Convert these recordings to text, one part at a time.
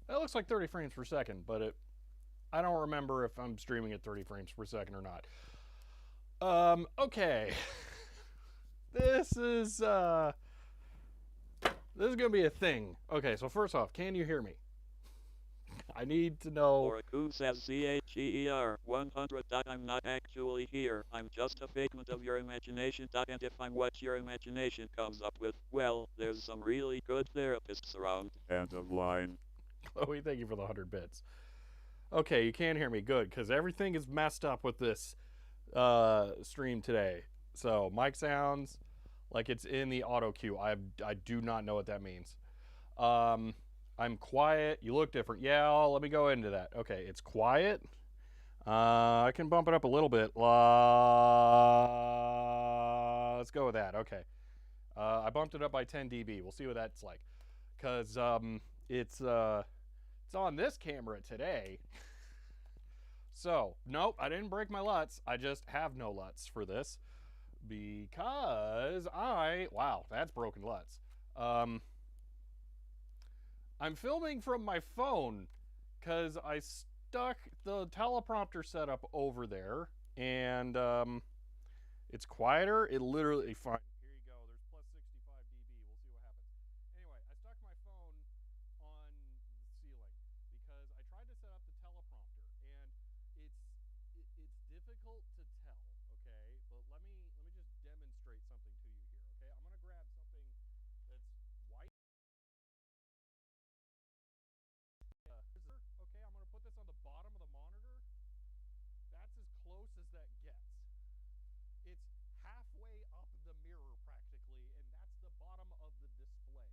That looks like 30 frames per second, but I don't remember if I'm streaming at 30 frames per second or not. Okay. This is gonna be a thing. Okay, so first off, can you hear me? I need to know. Oraku says CHER 100. I'm not actually here. I'm just a figment of your imagination. And if I'm what your imagination comes up with, well, there's some really good therapists around. End of line. Chloe, thank you for the 100 bits. Okay, you can hear me. Good, because everything is messed up with this stream today. So, mic sounds like it's in the auto cue. I do not know what that means. I'm quiet. You look different. Yeah, let me go into that. Okay, it's quiet. I can bump it up a little bit. Let's go with that. Okay. I bumped it up by 10 dB. We'll see what that's like. Because it's on this camera today. So, nope, I didn't break my LUTs. I just have no LUTs for this. Because wow, that's broken LUTs. I'm filming from my phone because I stuck the teleprompter setup over there, and it's quieter. It literally, fine. Here you go. There's plus 65 dB. We'll see what happens. Anyway, I stuck my phone on the ceiling because I tried to set up the teleprompter, and it's difficult to tell. Okay, but let me just demonstrate something to you here. Okay, I'm gonna grab something that's white. Okay, I'm gonna put this on the bottom of the monitor. That's as close as that gets. It's halfway up the mirror practically, and that's the bottom of the display.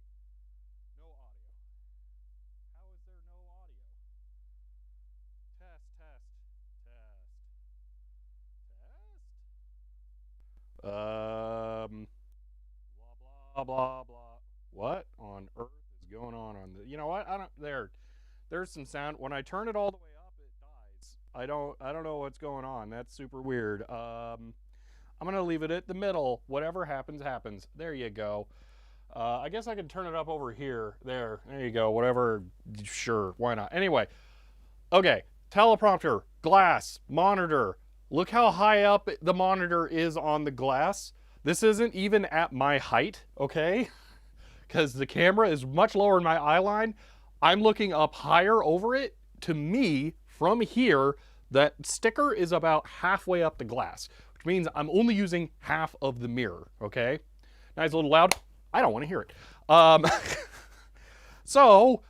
No audio. How is there no audio? Test, test, test. Test? Blah, blah, blah, blah. What on earth is going on the, you know what? There's some sound. When I turn it all the way up, it dies. I don't know what's going on. That's super weird. I'm gonna leave it at the middle. Whatever happens, happens. There you go. I guess I can turn it up over here. There you go. Whatever. Sure, why not? Anyway, okay. Teleprompter, glass, monitor. Look how high up the monitor is on the glass. This isn't even at my height, okay? Because the camera is much lower in my eye line. I'm looking up higher over it. To me, from here, that sticker is about halfway up the glass, which means I'm only using half of the mirror, okay? Now it's a little loud. I don't want to hear it. So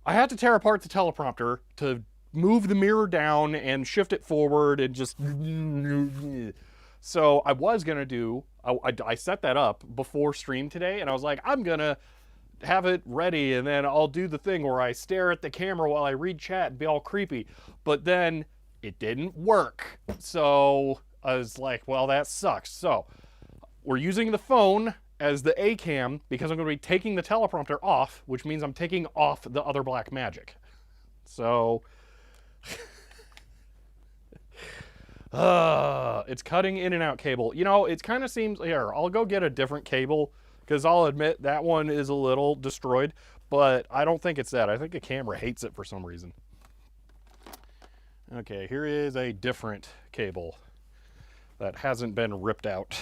I had to tear apart the teleprompter to move the mirror down and shift it forward and just. So I was gonna do. I set that up before stream today, and I was like, I'm gonna have it ready, and then I'll do the thing where I stare at the camera while I read chat and be all creepy. But then it didn't work. So I was like, well, that sucks. So we're using the phone as the A cam because I'm going to be taking the teleprompter off, which means I'm taking off the other black magic. So it's cutting in and out cable. You know, it kind of seems, here, I'll go get a different cable because I'll admit that one is a little destroyed, but I don't think it's that. I think the camera hates it for some reason. Okay, here is a different cable that hasn't been ripped out.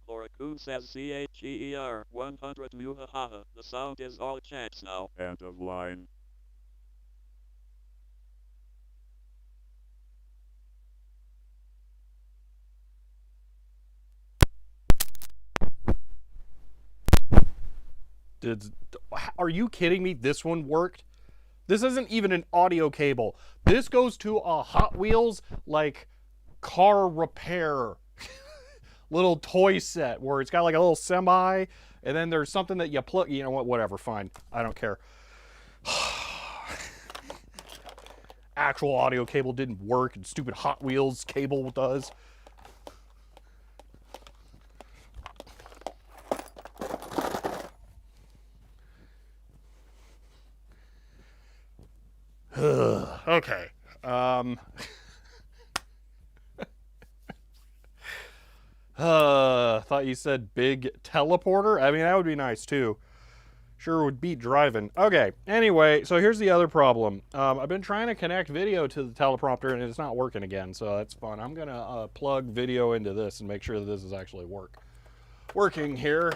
Chloroku says CHEER 100 muhahaha. The sound is all chance now. End of line. Are you kidding me? This one worked? This isn't even an audio cable. This goes to a Hot Wheels, like, car repair little toy set where it's got like a little semi, and then there's something that you plug, you know what, whatever, fine. I don't care. Actual audio cable didn't work, and stupid Hot Wheels cable does. Okay. Thought you said big teleporter. I mean, that would be nice too. Sure would beat driving. Okay, anyway, so here's the other problem. I've been trying to connect video to the teleprompter and it's not working again, so that's fun. I'm gonna plug video into this and make sure that this is actually working here.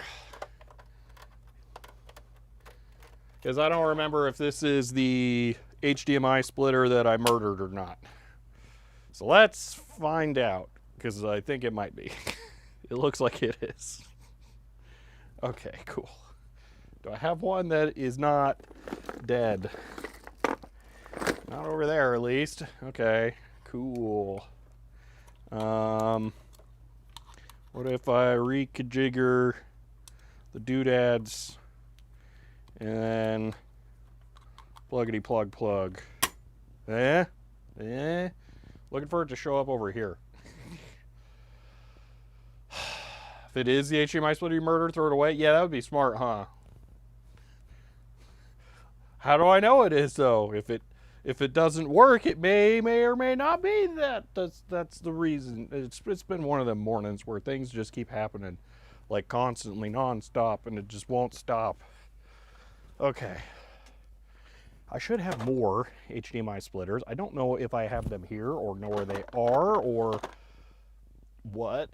Because I don't remember if this is the HDMI splitter that I murdered or not. So let's find out, because I think it might be. It looks like it is. Okay, cool. Do I have one that is not dead? Not over there, at least. Okay, cool. What if I rejigger the doodads and then pluggity plug. Looking for it to show up over here. If it is the HDMI splitter you murdered, throw it away. Yeah, that would be smart, huh? How do I know it is though? If it doesn't work, it may or may not be that. That's the reason. It's been one of them mornings where things just keep happening, like constantly, nonstop, and it just won't stop. Okay. I should have more HDMI splitters. I don't know if I have them here or know where they are or what.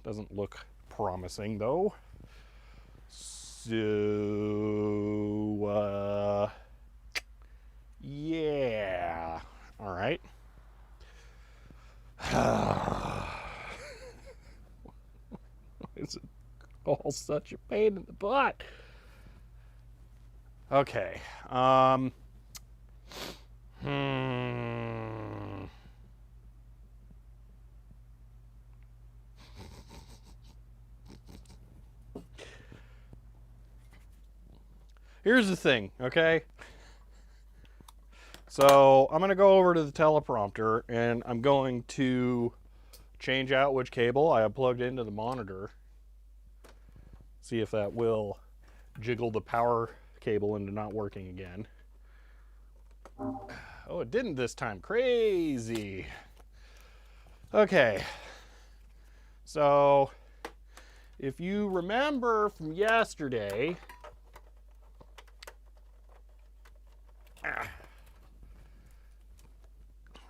Doesn't look promising though. So, yeah. All right. It's all such a pain in the butt. Okay. Here's the thing, okay? So I'm going to go over to the teleprompter and I'm going to change out which cable I have plugged into the monitor. See if that will jiggle the power cable into not working again. Oh, it didn't this time. Crazy. Okay. So if you remember from yesterday,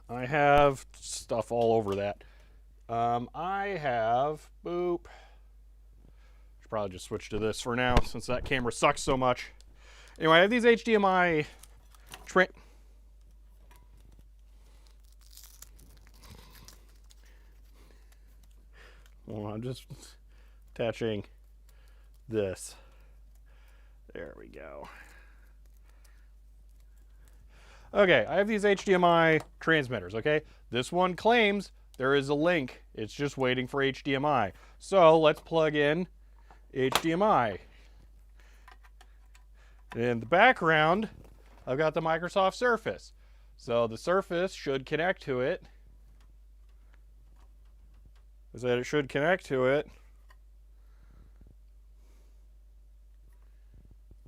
I have stuff all over that. I have, boop. Should probably just switch to this for now since that camera sucks so much. Anyway, I have these HDMI well, I'm just attaching this. There we go. Okay, I have these HDMI transmitters, okay? This one claims there is a link. It's just waiting for HDMI. So let's plug in HDMI. In the background, I've got the Microsoft Surface. So the Surface should connect to it. I said it should connect to it.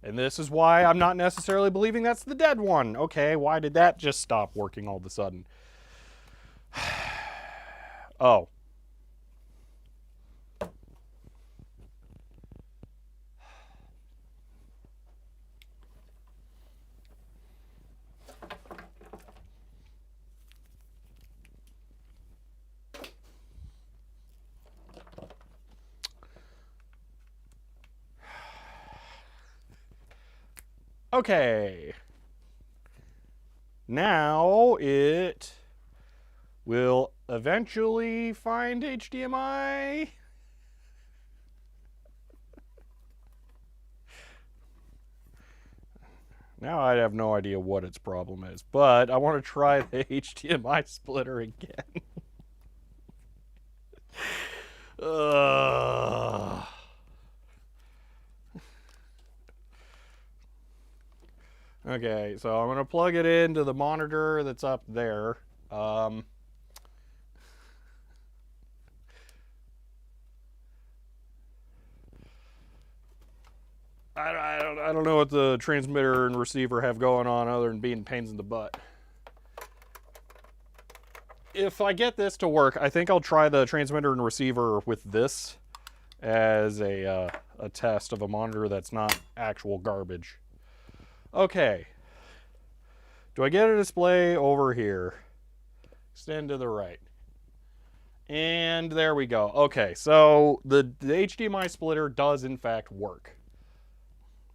And this is why I'm not necessarily believing that's the dead one. Okay, why did that just stop working all of a sudden? Oh. Okay. Now it will eventually find HDMI. Now I have no idea what its problem is, but I want to try the HDMI splitter again. Okay, so I'm going to plug it into the monitor that's up there. I don't know what the transmitter and receiver have going on other than being pains in the butt. If I get this to work, I think I'll try the transmitter and receiver with this as a test of a monitor that's not actual garbage. Okay. Do I get a display over here? Extend to the right. And there we go. Okay, so the HDMI splitter does in fact work.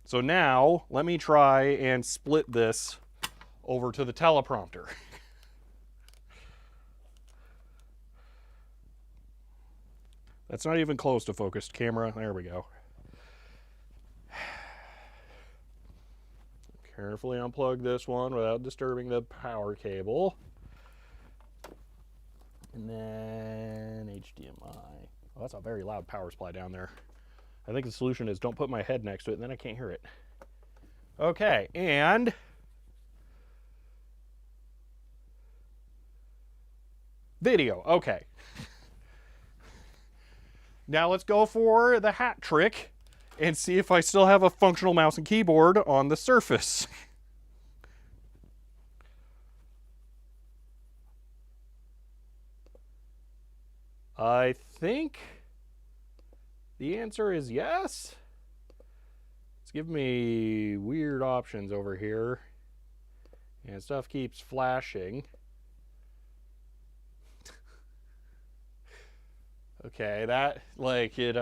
So now, let me try and split this over to the teleprompter. That's not even close to focused camera. There we go. Carefully unplug this one without disturbing the power cable. And then HDMI. Oh, that's a very loud power supply down there. I think the solution is don't put my head next to it, and then I can't hear it. Okay, and video. Okay. Now let's go for the hat trick and see if I still have a functional mouse and keyboard on the Surface. I think the answer is yes. It's giving me weird options over here. And stuff keeps flashing. Okay, that, like, it,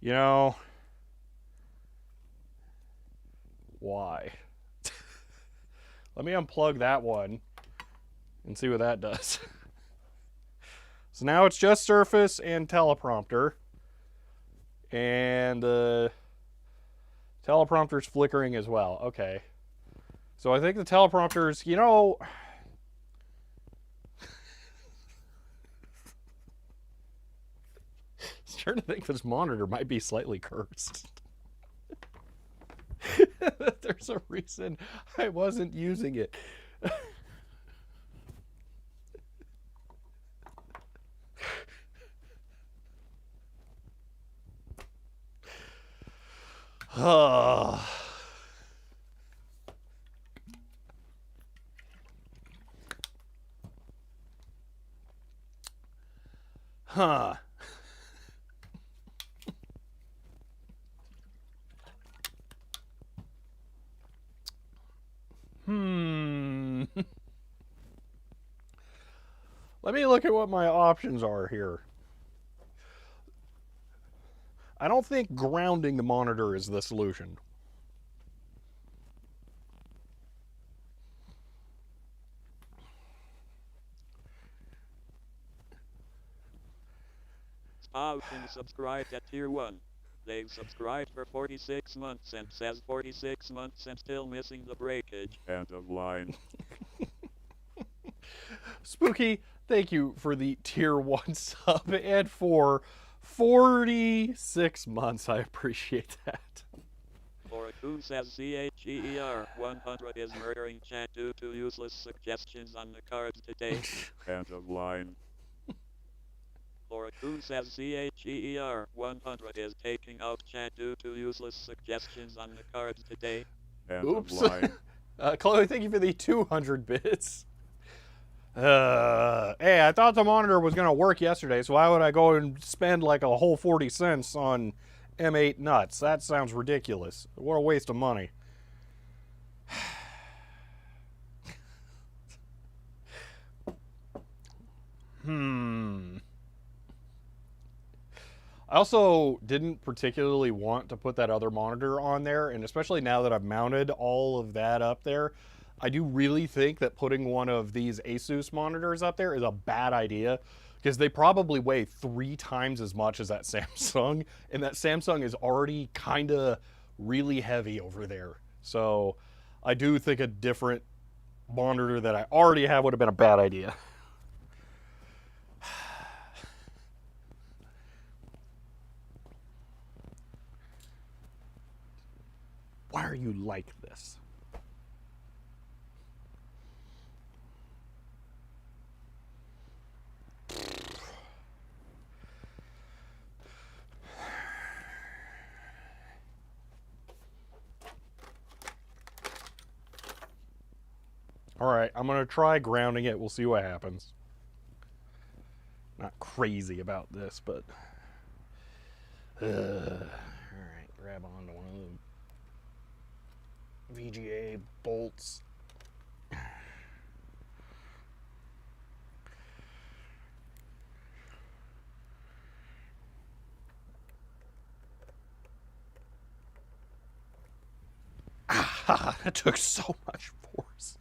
you know, why? Let me unplug that one and see what that does. So now it's just Surface and Teleprompter. And the teleprompter's flickering as well. Okay. So I think the teleprompter's, you know... I'm starting to think this monitor might be slightly cursed. There's a reason I wasn't using it. Huh. Let me look at what my options are here. I don't think grounding the monitor is the solution. Spouten subscribed at Tier 1. They've subscribed for 46 months and says 46 months and still missing the breakage. End of line. Spooky, thank you for the Tier 1 sub and for 46 months. I appreciate that. Oraku says CHEER 100 is murdering chat due to useless suggestions on the cards today. End of line. Oraku says CHEER 100 is taking out chat due to useless suggestions on the cards today. End Oops. of line. Chloe, thank you for the 200 bits. Hey, I thought the monitor was going to work yesterday, so why would I go and spend like a whole 40 cents on M8 nuts? That sounds ridiculous. What a waste of money. I also didn't particularly want to put that other monitor on there, and especially now that I've mounted all of that up there, I do really think that putting one of these Asus monitors up there is a bad idea, because they probably weigh 3 times as much as that Samsung, and that Samsung is already kind of really heavy over there. So I do think a different monitor that I already have would have been a bad idea. Why are you like this? All right, I'm going to try grounding it. We'll see what happens. Not crazy about this, but... all right, grab onto one of the VGA bolts. Ah, that took so much force.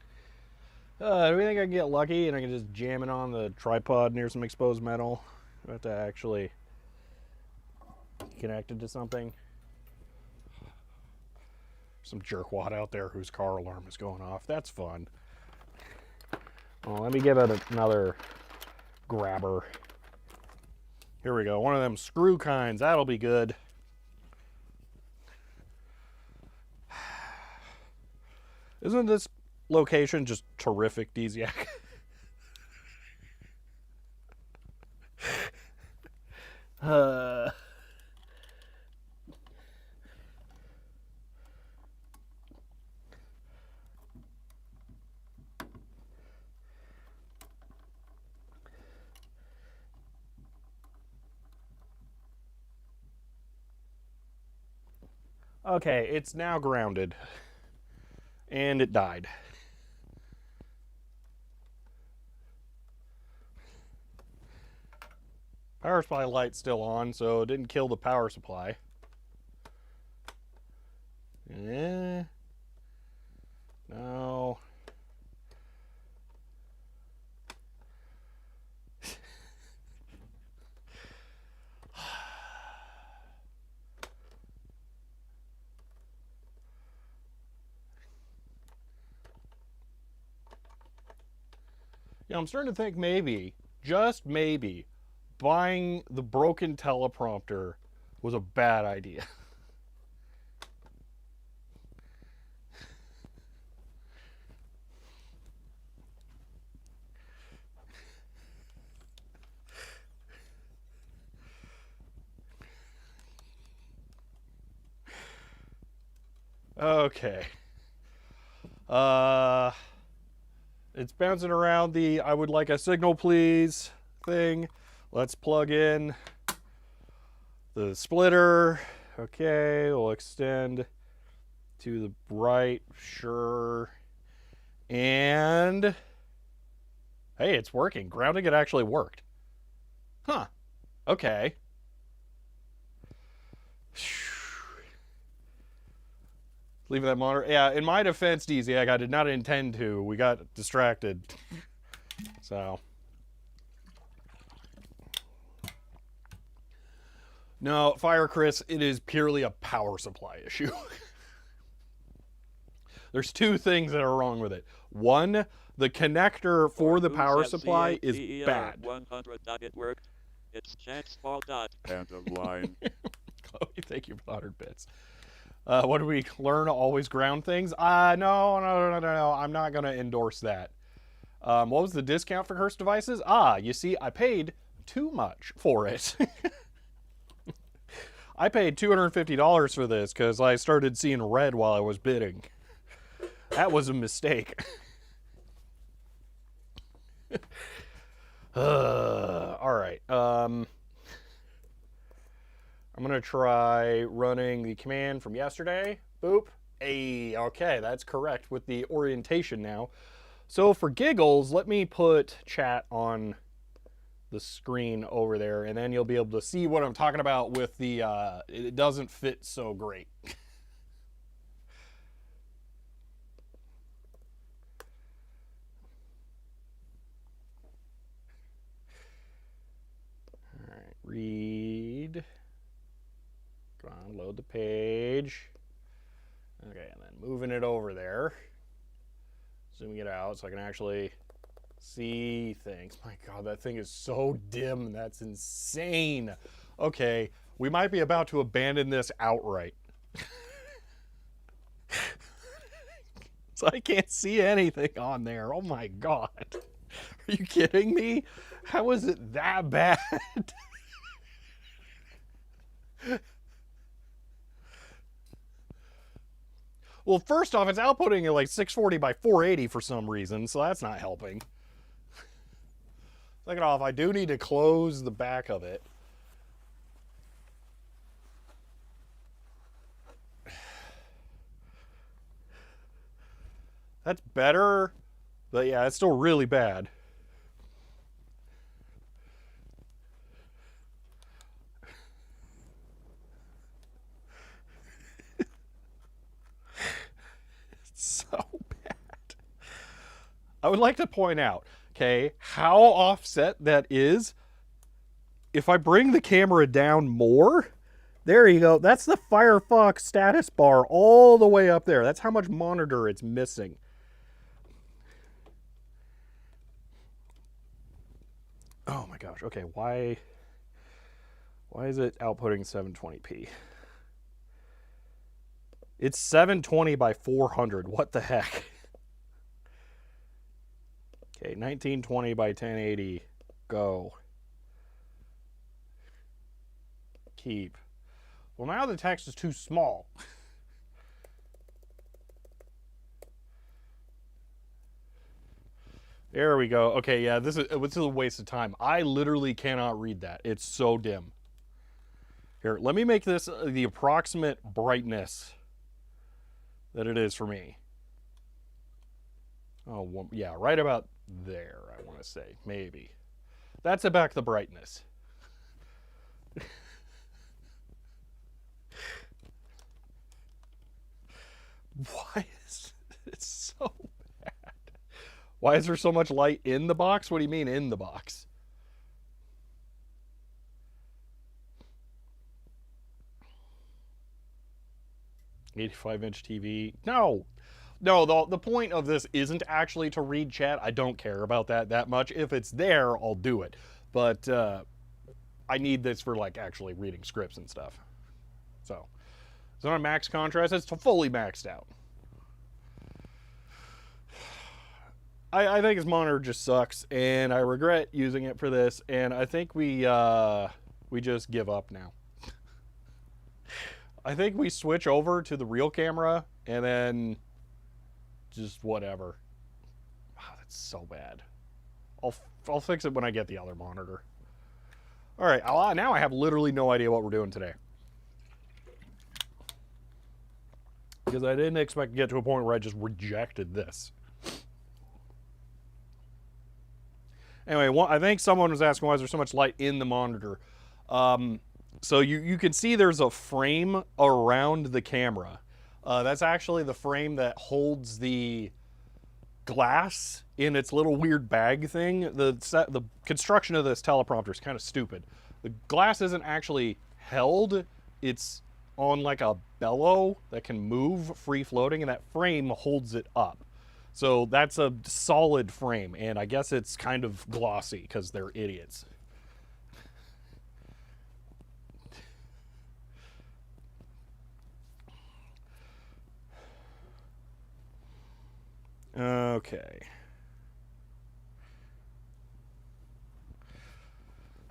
Do we think I can get lucky and I can just jam it on the tripod near some exposed metal? I have to actually connect it to something. Some jerkwad out there whose car alarm is going off. That's fun. Well, let me give it another grabber. Here we go. One of them screw kinds. That'll be good. Isn't this location just terrific, Desiak? Okay, it's now grounded. And it died. Power supply light's still on, so it didn't kill the power supply. No. Yeah, I'm starting to think maybe, just maybe, buying the broken teleprompter was a bad idea. Okay. It's bouncing around the I would like a signal please thing. Let's plug in the splitter. Okay, we'll extend to the right, sure. And hey, it's working. Grounding it actually worked. Huh. Okay. Leaving that monitor. Yeah, in my defense, DZAG, I did not intend to. We got distracted. So. No, Fire Chris, it is purely a power supply issue. There's two things that are wrong with it. One, the connector for the power supply is bad. 100. It worked. It's Jack's fault. End of line. Chloe, thank you for the 100 bits. What did we learn? Always ground things? No. I'm not going to endorse that. What was the discount for Hearst devices? You see, I paid too much for it. I paid $250 for this because I started seeing red while I was bidding. That was a mistake. All right. I'm going to try running the command from yesterday. Boop. Hey, okay, that's correct with the orientation now. So for giggles, let me put chat on the screen over there, and then you'll be able to see what I'm talking about with the, it doesn't fit so great. All right, read. Come on, load the page. Okay, and then moving it over there. Zooming it out so I can actually see things. My God, that thing is so dim. That's insane. Okay, we might be about to abandon this outright. So I can't see anything on there. Oh my God. Are you kidding me? How is it that bad? Well, first off, it's outputting at like 640 by 480 for some reason, so that's not helping. Second off, I do need to close the back of it. That's better, but yeah, it's still really bad. It's so bad. I would like to point out, okay, how offset that is. If I bring the camera down more, there you go. That's the Firefox status bar all the way up there. That's how much monitor it's missing. Oh my gosh. Okay, why is it outputting 720p? It's 720 by 400. What the heck? Okay, 1920 by 1080. Go. Keep. Well, now the text is too small. There we go. Okay, yeah, this is a waste of time. I literally cannot read that. It's so dim. Here, let me make this the approximate brightness that it is for me. Oh, yeah, right about there, I want to say. Maybe. That's about the brightness. Why is it so bad? Why is there so much light in the box? What do you mean in the box? 85-inch TV. No. No, the point of this isn't actually to read chat. I don't care about that much. If it's there, I'll do it. But I need this for like actually reading scripts and stuff. So it's not a max contrast. It's fully maxed out. I think his monitor just sucks, and I regret using it for this. And I think we just give up now. I think we switch over to the real camera and then just whatever. Wow, that's so bad. I'll fix it when I get the other monitor. All right, now I have literally no idea what we're doing today. Because I didn't expect to get to a point where I just rejected this. Anyway, I think someone was asking why is there so much light in the monitor. So you can see there's a frame around the camera. That's actually the frame that holds the glass in its little weird bag thing. The construction of this teleprompter is kind of stupid. The glass isn't actually held. It's on like a bellow that can move free floating, and that frame holds it up. So that's a solid frame, and I guess it's kind of glossy because they're idiots. Okay.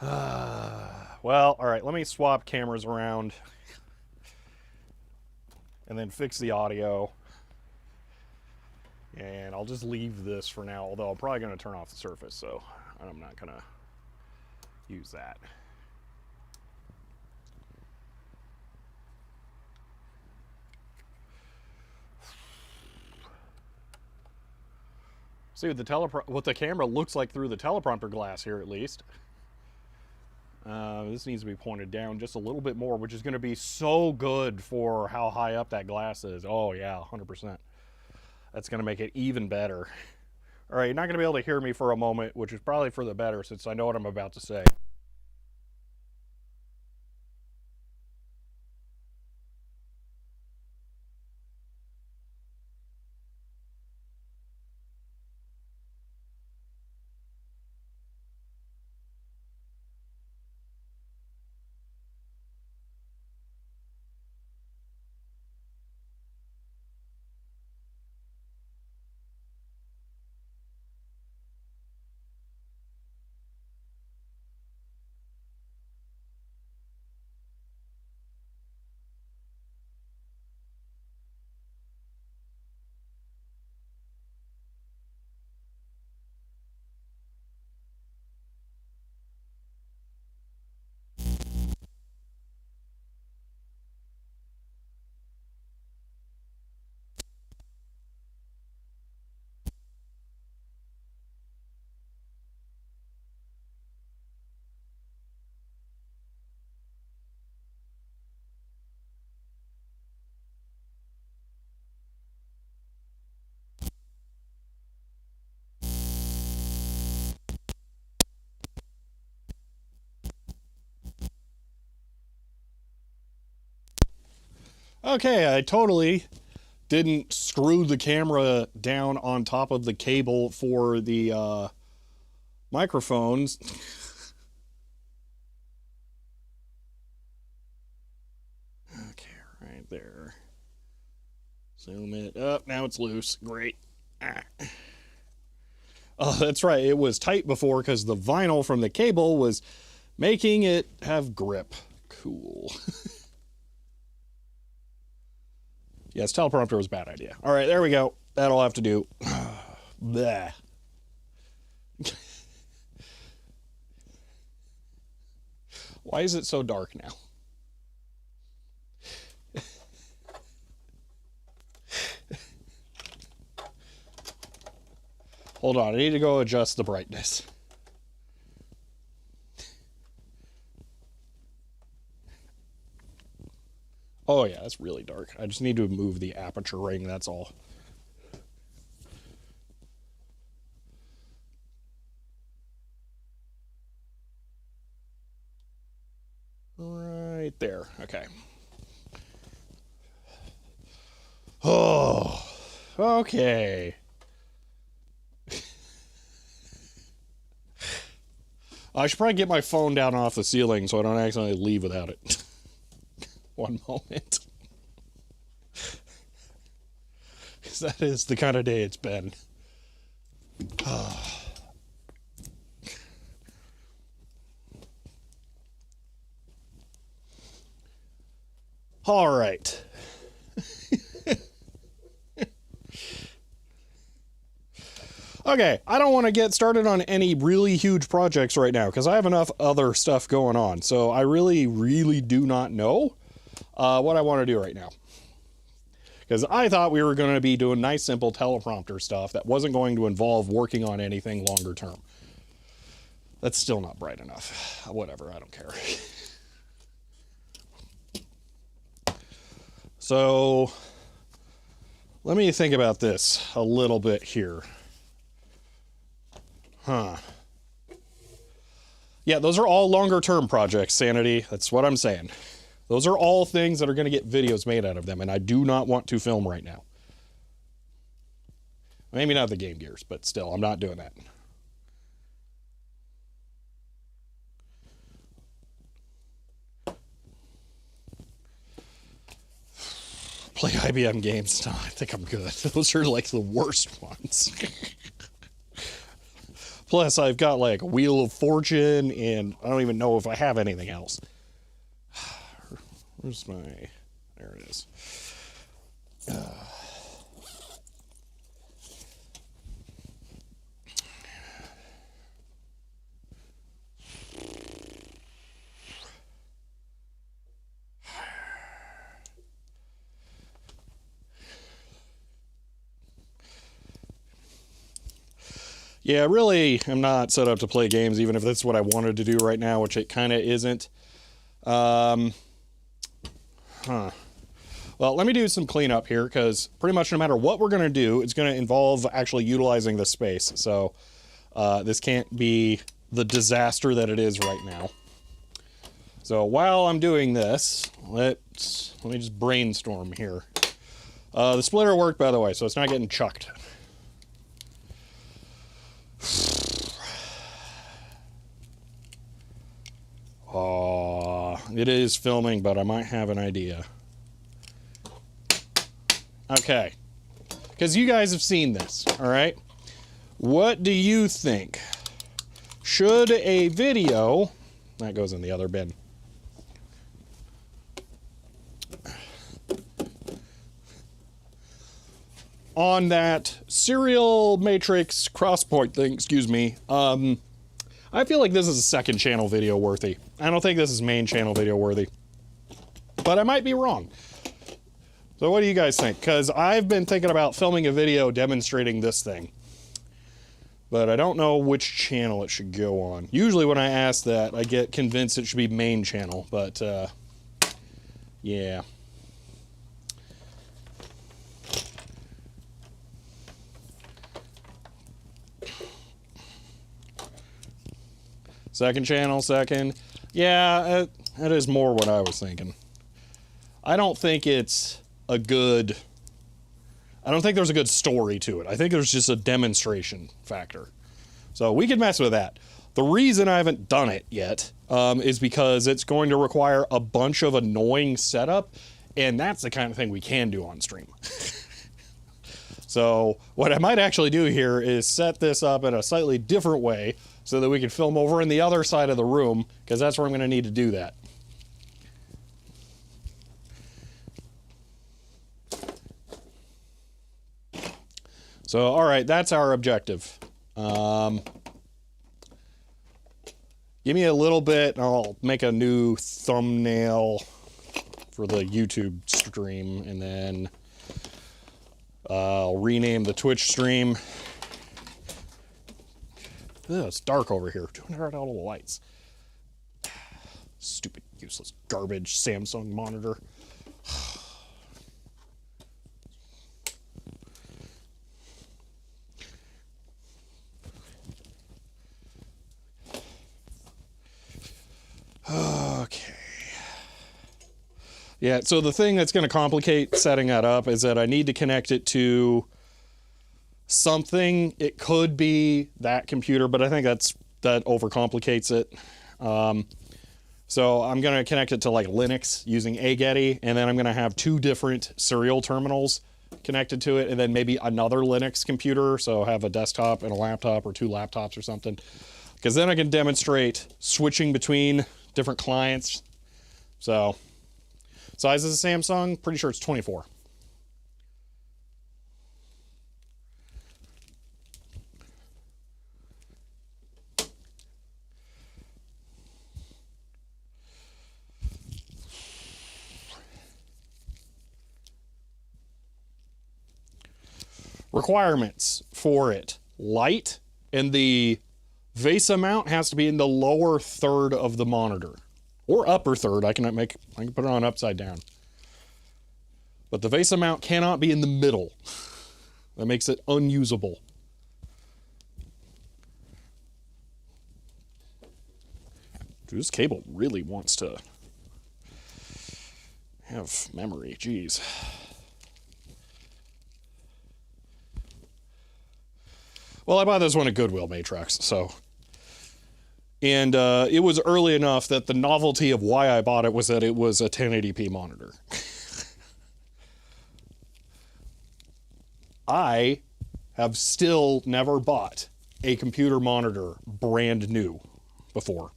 Well, all right, let me swap cameras around and then fix the audio. And I'll just leave this for now, although I'm probably going to turn off the Surface, so I'm not going to use that. See what the camera looks like through the teleprompter glass here, at least. This needs to be pointed down just a little bit more, which is going to be so good for how high up that glass is. Oh yeah, 100%. That's going to make it even better. All right, you're not going to be able to hear me for a moment, which is probably for the better since I know what I'm about to say. Okay, I totally didn't screw the camera down on top of the cable for the microphones. Okay, right there. Zoom it up. Now it's loose. Great. Oh, that's right. It was tight before because the vinyl from the cable was making it have grip. Cool. Yes, teleprompter was a bad idea. All right, there we go. That'll have to do. Bleh. Why is it so dark now? Hold on, I need to go adjust the brightness. Oh yeah, it's really dark. I just need to move the aperture ring, that's all. Right there. Okay. Oh, okay. I should probably get my phone down off the ceiling so I don't accidentally leave without it. One moment. Because that is the kind of day it's been. All right. Okay, I don't want to get started on any really huge projects right now because I have enough other stuff going on. So I really, really do not know what I want to do right now. Because I thought we were going to be doing nice, simple teleprompter stuff that wasn't going to involve working on anything longer term. That's still not bright enough. Whatever, I don't care. So let me think about this a little bit here. Yeah, those are all longer term projects, Sanity. That's what I'm saying. Those are all things that are going to get videos made out of them, and I do not want to film right now. Maybe not the Game Gears, but still, I'm not doing that. Play IBM games. No, I think I'm good. Those are like the worst ones. Plus, I've got like Wheel of Fortune, and I don't even know if I have anything else. Where's my... There it is. Yeah, really, I'm not set up to play games, even if that's what I wanted to do right now, which it kind of isn't. Well, let me do some cleanup here, because pretty much no matter what we're going to do, it's going to involve actually utilizing the space. So this can't be the disaster that it is right now. So while I'm doing this, let me just brainstorm here. The splitter worked, by the way, so it's not getting chucked. It is filming, but I might have an idea. Okay. Because you guys have seen this, all right? What do you think? Should a video... That goes in the other bin. On that serial matrix crosspoint thing, excuse me, I feel like this is a second channel video worthy. I don't think this is main channel video worthy. But I might be wrong. So what do you guys think? Because I've been thinking about filming a video demonstrating this thing. But I don't know which channel it should go on. Usually when I ask that, I get convinced it should be main channel. But, yeah. Second channel, second. Yeah, that is more what I was thinking. I don't think it's a good... I don't think there's a good story to it. I think there's just a demonstration factor. So we could mess with that. The reason I haven't done it yet is because it's going to require a bunch of annoying setup, and that's the kind of thing we can do on stream. So what I might actually do here is set this up in a slightly different way so that we can film over in the other side of the room, because that's where I'm going to need to do that. So, all right, that's our objective. Give me a little bit, and I'll make a new thumbnail for the YouTube stream, and then I'll rename the Twitch stream. Ugh, it's dark over here. Turn out all the lights. Stupid, useless, garbage Samsung monitor. Okay. Yeah, so the thing that's going to complicate setting that up is that I need to connect it to something. It could be that computer, but I think that overcomplicates it. So I'm going to connect it to like Linux using agetty, and then I'm going to have 2 different serial terminals connected to it, and then maybe another Linux computer, so have a desktop and a laptop or 2 laptops or something. Because then I can demonstrate switching between different clients. So size is a Samsung, pretty sure it's 24. Requirements for it: light, and the VESA mount has to be in the lower third of the monitor, or upper third. I can put it on upside down, but the VESA mount cannot be in the middle. That makes it unusable. Dude, this cable really wants to have memory. Jeez. Well, I bought this one at Goodwill, Matrix, so. And it was early enough that the novelty of why I bought it was that it was a 1080p monitor. I have still never bought a computer monitor brand new before.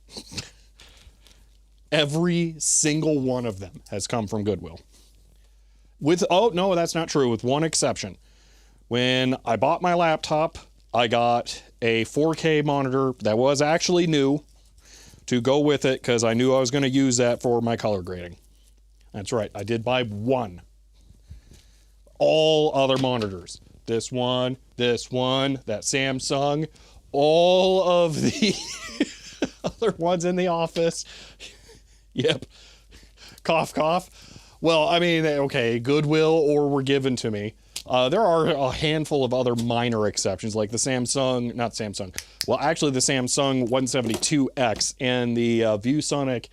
Every single one of them has come from Goodwill. Oh, no, that's not true, with one exception. When I bought my laptop, I got a 4K monitor that was actually new to go with it because I knew I was going to use that for my color grading. That's right, I did buy one. All other monitors, this one, that Samsung, all of the other ones in the office. Yep, cough, cough. Well, I mean, okay, Goodwill or were given to me. There are a handful of other minor exceptions, like the Samsung, well, actually the Samsung 172X and the ViewSonic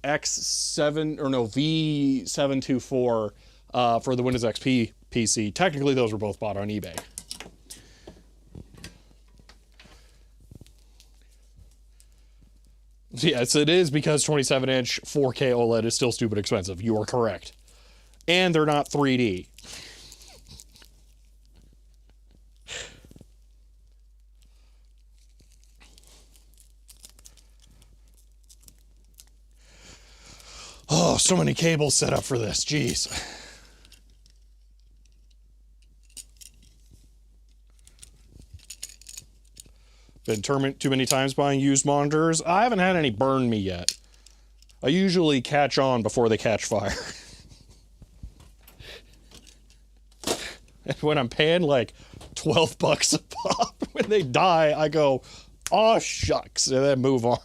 V724 for the Windows XP PC. Technically, those were both bought on eBay. Yes, it is because 27-inch 4K OLED is still stupid expensive. You are correct. And they're not 3D. Oh, so many cables set up for this. Jeez. Been too many times buying used monitors. I haven't had any burn me yet. I usually catch on before they catch fire. And when I'm paying like $12 a pop, when they die, I go, oh shucks, and then move on.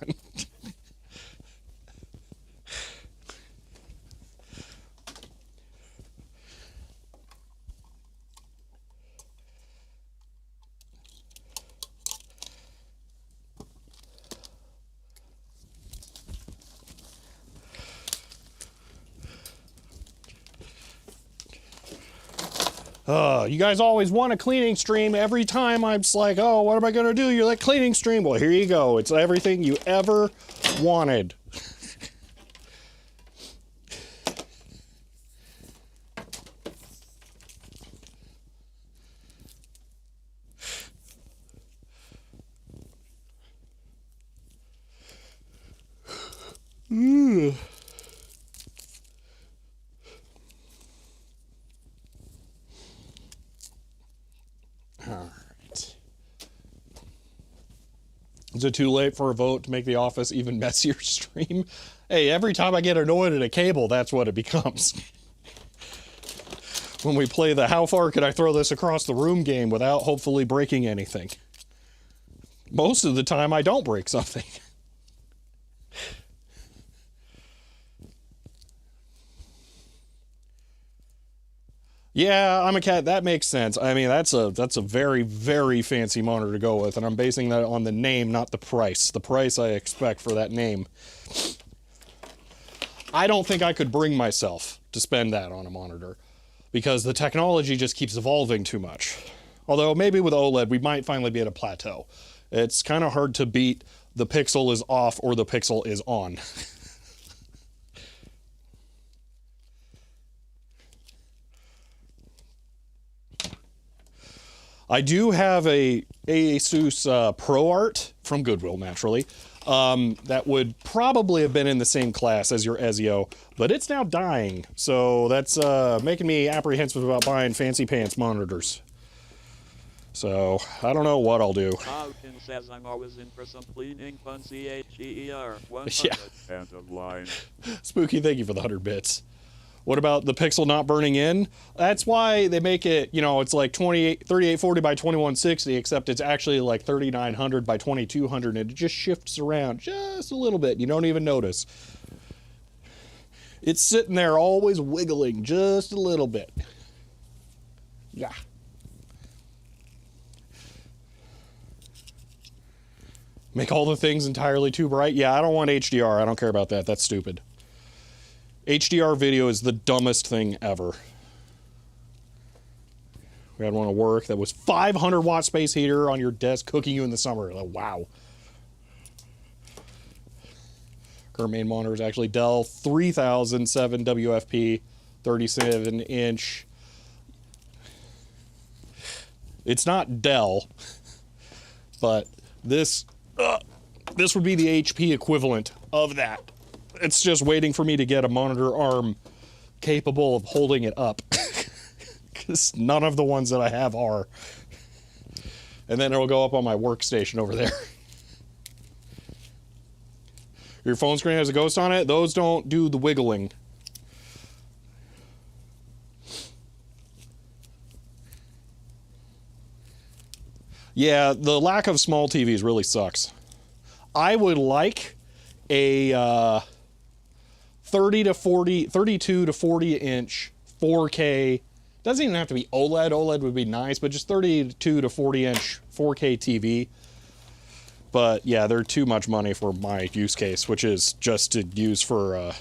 You guys always want a cleaning stream. Every time I'm just like, oh, what am I going to do? You're like, cleaning stream. Well, here you go. It's everything you ever wanted. Is it too late for a vote to make the office even messier stream? Hey, every time I get annoyed at a cable, that's what it becomes. When we play the how far can I throw this across the room game without hopefully breaking anything. Most of the time I don't break something. Yeah, I'm a cat. That makes sense. I mean, that's a very, very fancy monitor to go with, and I'm basing that on the name, not the price. The price I expect for that name. I don't think I could bring myself to spend that on a monitor because the technology just keeps evolving too much. Although maybe with OLED we might finally be at a plateau. It's kind of hard to beat the pixel is off or the pixel is on. I do have a Asus ProArt from Goodwill, naturally. That would probably have been in the same class as your Ezio, but it's now dying, so that's making me apprehensive about buying fancy pants monitors. So, I don't know what I'll do. Falcon says I'm always in for some cleaning fun CHER 100. Yeah. End of line. Spooky, thank you for the 100 bits. What about the pixel not burning in? That's why they make it, you know, it's like 3840 by 2160, except it's actually like 3900 by 2200, and it just shifts around just a little bit. You don't even notice. It's sitting there always wiggling just a little bit. Yeah. Make all the things entirely too bright? Yeah, I don't want HDR. I don't care about that. That's stupid. HDR video is the dumbest thing ever. We had one at work that was 500 watt space heater on your desk cooking you in the summer. Like, wow. Current main monitor is actually Dell 3007 WFP 37 inch. It's not Dell, but this would be the HP equivalent of that. It's just waiting for me to get a monitor arm capable of holding it up. Because none of the ones that I have are. And then it'll go up on my workstation over there. Your phone screen has a ghost on it? Those don't do the wiggling. Yeah, the lack of small TVs really sucks. I would like a 32 to 40 inch 4K. Doesn't even have to be OLED. OLED would be nice, but just 32 to 40 inch 4K TV. But yeah, they're too much money for my use case, which is just to use for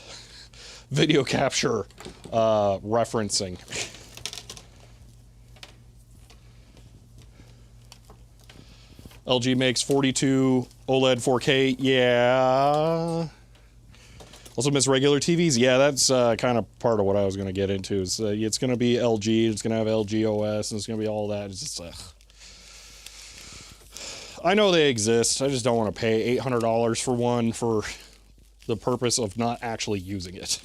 video capture referencing. LG makes 42 OLED 4K. Yeah. Also miss regular TVs. Yeah, that's kind of part of what I was going to get into. Is it's going to be LG. It's going to have LG OS, and it's going to be all that. It's just, I know they exist. I just don't want to pay $800 for one for the purpose of not actually using it.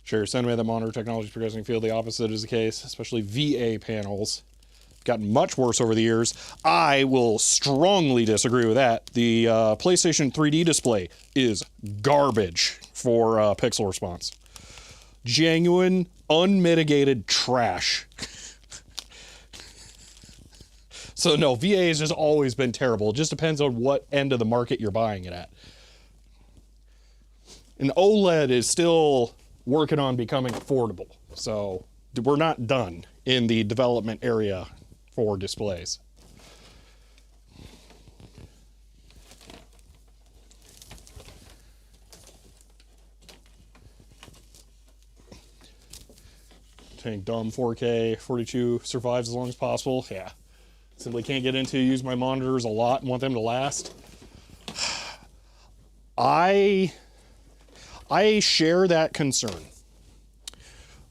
Sure, sentiment that monitor technology is progressing field. The opposite is the case, especially VA panels. Gotten much worse over the years. I will strongly disagree with that. The PlayStation 3D display is garbage for pixel response. Genuine, unmitigated trash. So no, VA has just always been terrible. It just depends on what end of the market you're buying it at. And OLED is still working on becoming affordable. So we're not done in the development area for displays. Saying dumb 4K 42 survives as long as possible. Yeah. Simply can't get into use my monitors a lot and want them to last. I share that concern.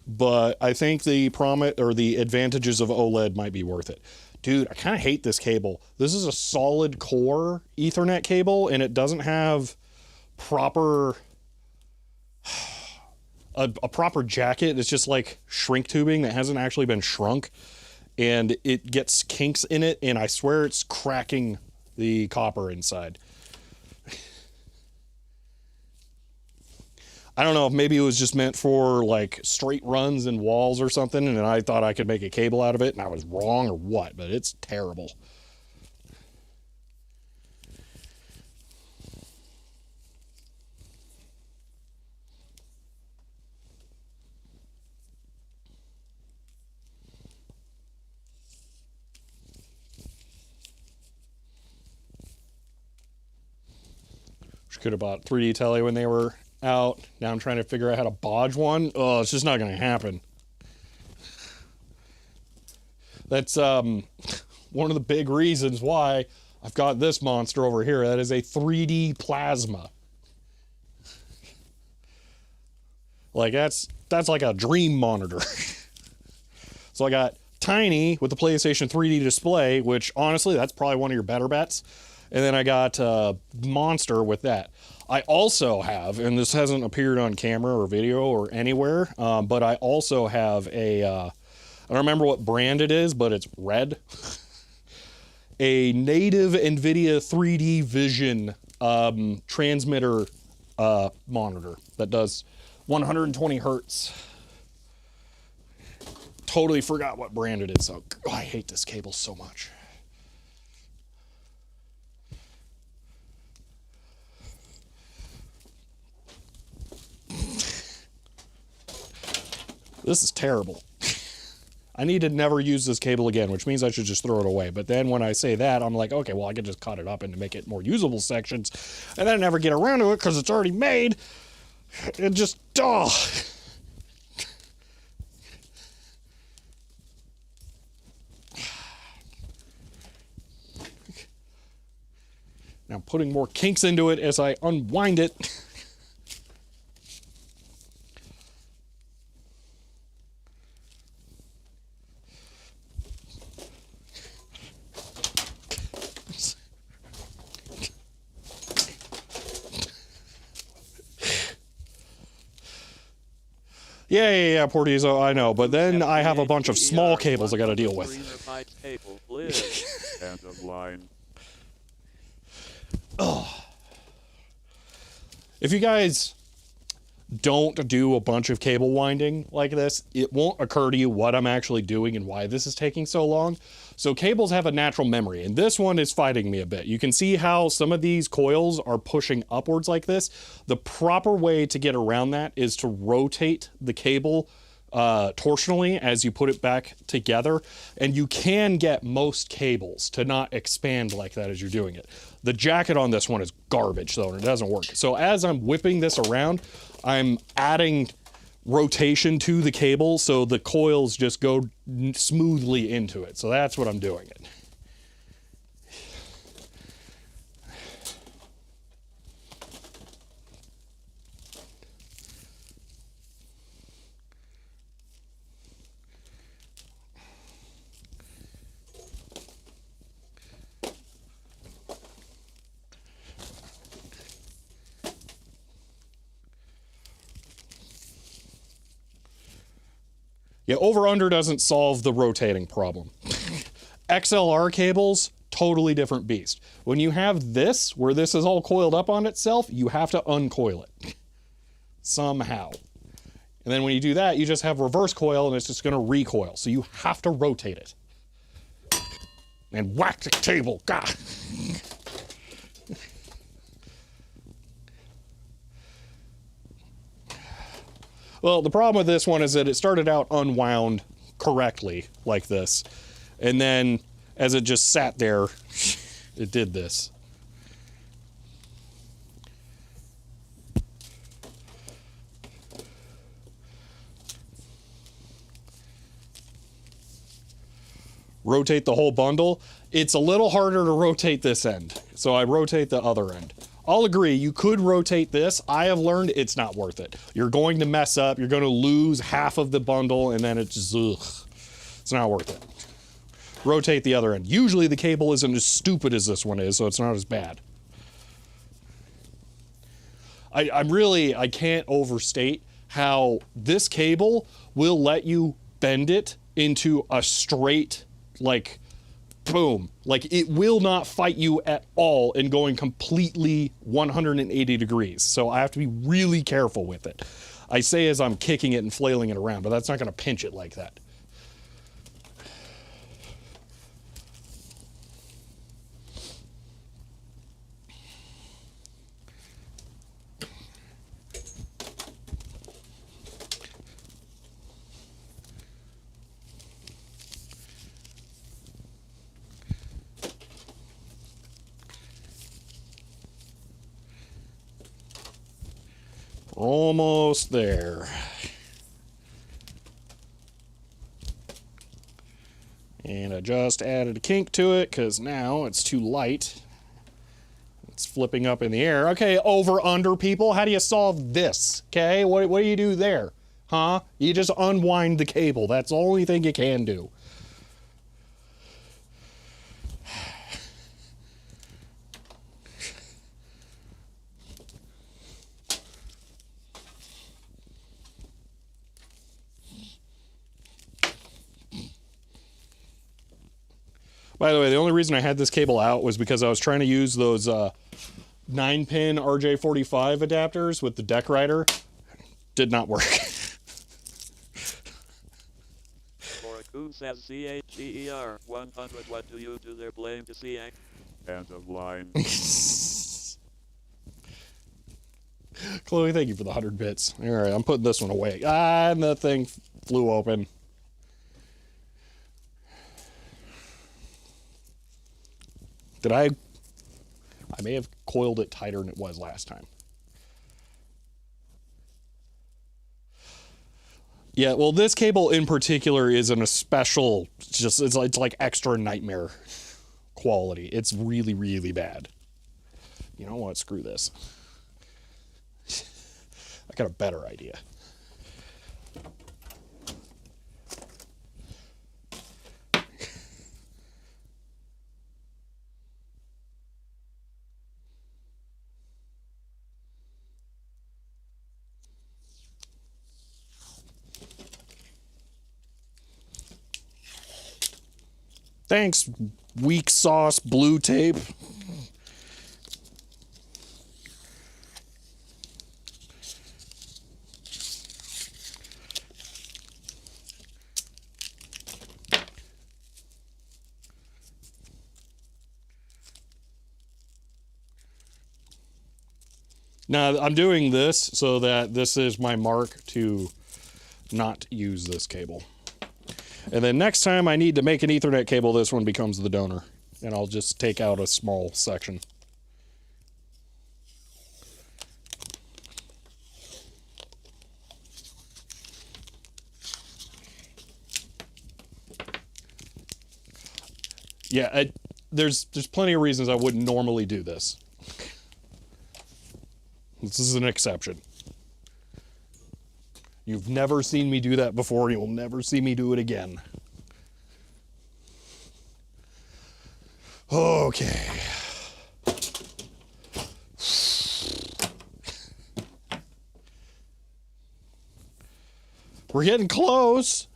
But I think the promise or the advantages of OLED might be worth it. Dude, I kind of hate this cable. This is a solid core Ethernet cable, and it doesn't have proper a proper jacket. It's just like shrink tubing that hasn't actually been shrunk, and it gets kinks in it, and I swear it's cracking the copper inside. I don't know if maybe it was just meant for like straight runs and walls or something, and I thought I could make a cable out of it, and I was wrong or what, but it's terrible. Could have bought 3D Tele when they were out. Now I'm trying to figure out how to bodge one. Oh, it's just not going to happen. That's one of the big reasons why I've got this monster over here. That is a 3D plasma. Like that's like a dream monitor. So I got Tiny with the PlayStation 3D display, which honestly, that's probably one of your better bets. And then I got Monster with that. I also have, and this hasn't appeared on camera or video or anywhere, but I also have a, I don't remember what brand it is, but it's red. A native NVIDIA 3D Vision transmitter monitor that does 120 hertz. Totally forgot what brand it is. So I hate this cable so much. This is terrible. I need to never use this cable again, which means I should just throw it away. But then when I say that, I'm like, okay, well, I can just cut it up and make it more usable sections. And then I never get around to it because it's already made. It just, oh. Now putting more kinks into it as I unwind it. Yeah, Portizo, I know, but then I have a bunch of small cables I gotta deal with. End of line. Oh. If you guys don't do a bunch of cable winding like this, it won't occur to you what I'm actually doing and why this is taking so long. So cables have a natural memory, and this one is fighting me a bit. You can see how some of these coils are pushing upwards like this. The proper way to get around that is to rotate the cable torsionally as you put it back together, and you can get most cables to not expand like that as you're doing it. The jacket on this one is garbage though, and it doesn't work. So as I'm whipping this around, I'm adding rotation to the cable so the coils just go smoothly into it. So that's what I'm doing it. Yeah, over-under doesn't solve the rotating problem. XLR cables, totally different beast. When you have this, where this is all coiled up on itself, you have to uncoil it somehow. And then when you do that, you just have reverse coil and it's just gonna recoil. So you have to rotate it. And whack the cable, God. Well, the problem with this one is that it started out unwound correctly like this. And then as it just sat there, it did this. Rotate the whole bundle. It's a little harder to rotate this end, so I rotate the other end. I'll agree, you could rotate this. I have learned it's not worth it. You're going to mess up, you're going to lose half of the bundle, and then it's just, ugh. It's not worth it. Rotate the other end. Usually the cable isn't as stupid as this one is, so it's not as bad. I can't overstate how this cable will let you bend it into a straight, like, boom. Like, it will not fight you at all in going completely 180 degrees. So I have to be really careful with it. I say as I'm kicking it and flailing it around, but that's not going to pinch it like that. Almost there. And I just added a kink to it because now it's too light. It's flipping up in the air. Okay, over, under, people. How do you solve this? Okay, what do you do there? Huh? You just unwind the cable. That's the only thing you can do. By the way, the only reason I had this cable out was because I was trying to use those 9-pin RJ45 adapters with the deck rider. Did not work. Who says CHER 100? What do you do there? Blame the CX. End of line. Chloe, thank you for the 100 bits. All right, I'm putting this one away. Ah, and the thing flew open. Did I may have coiled it tighter than it was last time. Yeah, well, this cable in particular is in a special, it's like extra nightmare quality. It's really, really bad. You know what? Screw this. I got a better idea. Thanks, weak sauce blue tape. Now, I'm doing this so that this is my mark to not use this cable. And then next time I need to make an Ethernet cable, this one becomes the donor. And I'll just take out a small section. Yeah, there's plenty of reasons I wouldn't normally do this. This is an exception. You've never seen me do that before. You'll never see me do it again. Okay. We're getting close.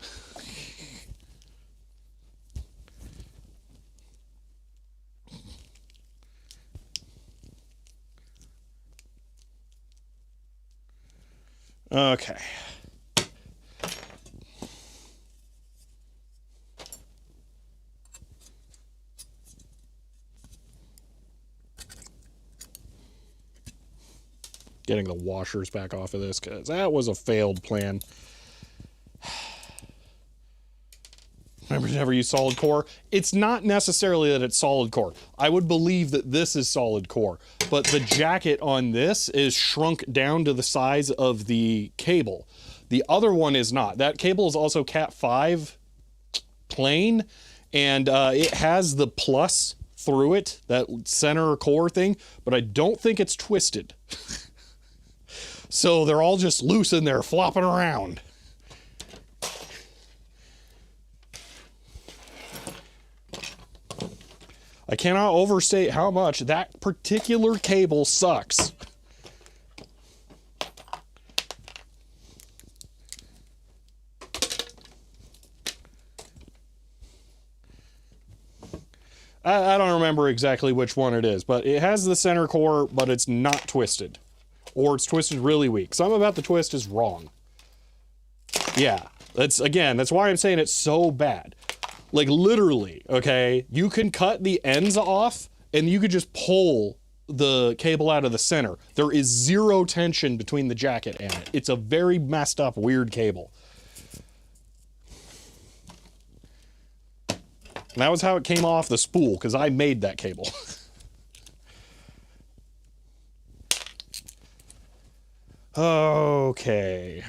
Okay. Getting the washers back off of this because that was a failed plan. Remember to never use solid core? It's not necessarily that it's solid core. I would believe that this is solid core, but the jacket on this is shrunk down to the size of the cable. The other one is not. That cable is also Cat 5 plain, and it has the plus through it, that center core thing, but I don't think it's twisted. So they're all just loose in there, flopping around. I cannot overstate how much that particular cable sucks. I don't remember exactly which one it is, but it has the center core, but it's not twisted. Or it's twisted really weak. Something about the twist is wrong. Yeah, that's why I'm saying it's so bad. Like, literally, okay, you can cut the ends off, and you could just pull the cable out of the center. There is zero tension between the jacket and it. It's a very messed up, weird cable. And that was how it came off the spool, because I made that cable. Okay.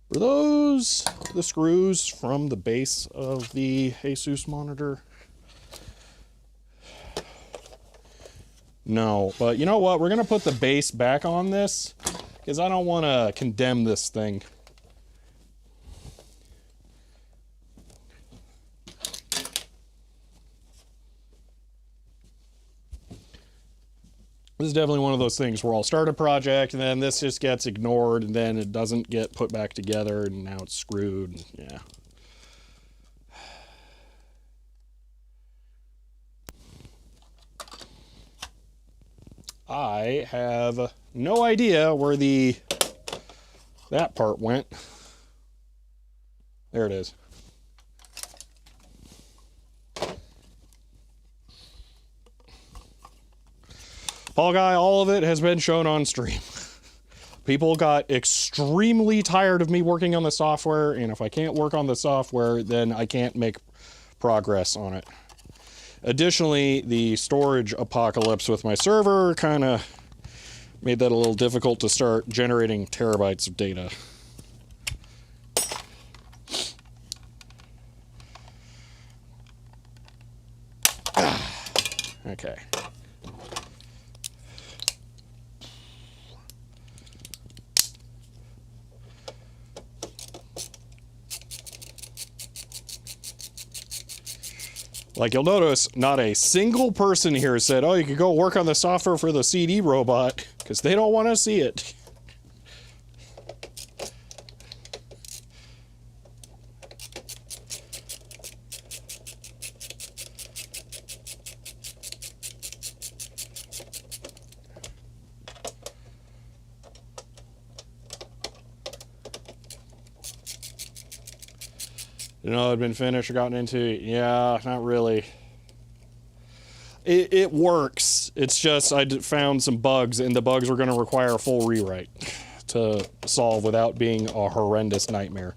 Were those the screws from the base of the Asus monitor? No, but you know what? We're going to put the base back on this, because I don't want to condemn this thing. This is definitely one of those things where I'll start a project and then this just gets ignored and then it doesn't get put back together and now it's screwed. Yeah. I have no idea where that part went. There it is. Fall Guy, all of it has been shown on stream. People got extremely tired of me working on the software, and if I can't work on the software, then I can't make progress on it. Additionally, the storage apocalypse with my server kind of made that a little difficult to start generating terabytes of data. Okay. Like, you'll notice not a single person here said, oh, you could go work on the software for the CD robot, because they don't want to see it. You know, it'd been finished or gotten into. Yeah, not really. It works. It's just I found some bugs, and the bugs were going to require a full rewrite to solve without being a horrendous nightmare.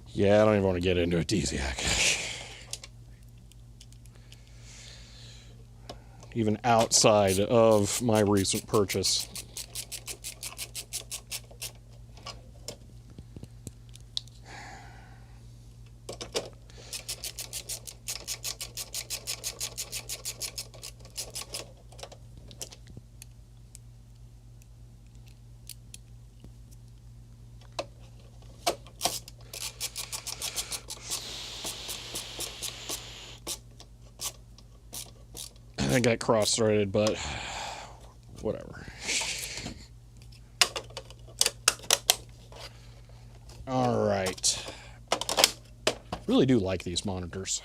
Yeah, I don't even want to get into it, Desiac. Even outside of my recent purchase. I got cross-threaded, but whatever. All right. Really do like these monitors.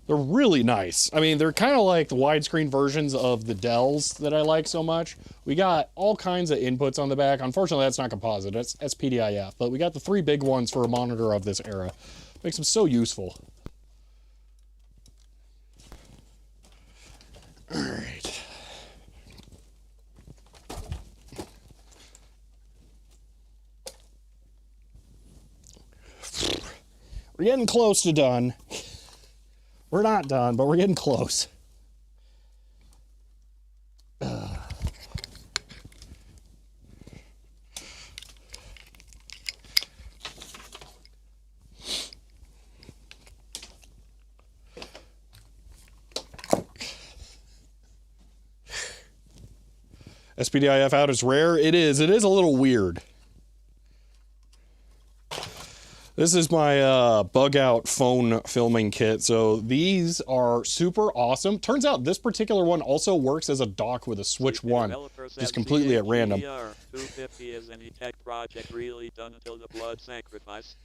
They're really nice. I mean, they're kind of like the widescreen versions of the Dells that I like so much. We got all kinds of inputs on the back. Unfortunately, that's not composite. That's PDIF. But we got the 3 big ones for a monitor of this era. Makes them so useful. All right. We're getting close to done. We're not done, but we're getting close. SPDIF out is rare. It is. It is a little weird. This is my bug out phone filming kit. So these are super awesome. Turns out this particular one also works as a dock with a Switch 1, just completely at random. 250 is any tech project really done until the blood sacrifice?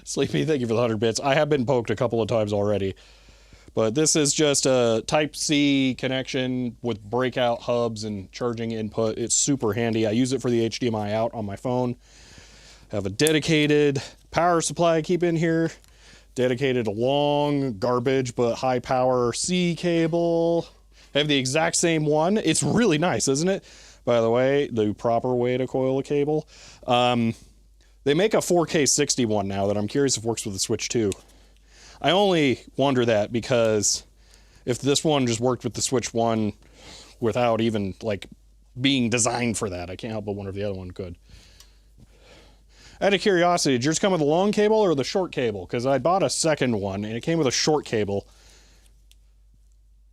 Sleepy, thank you for the 100 bits. I have been poked a couple of times already. But this is just a Type-C connection with breakout hubs and charging input. It's super handy. I use it for the HDMI out on my phone. Have a dedicated power supply I keep in here. Dedicated long garbage but high power C cable. I have the exact same one. It's really nice, isn't it? By the way, the proper way to coil a cable. They make a 4K 60 one now that I'm curious if it works with the Switch 2. I only wonder that because if this one just worked with the Switch 1 without even like being designed for that, I can't help but wonder if the other one could. Out of curiosity, did yours come with a long cable or the short cable? Because I bought a second one and it came with a short cable.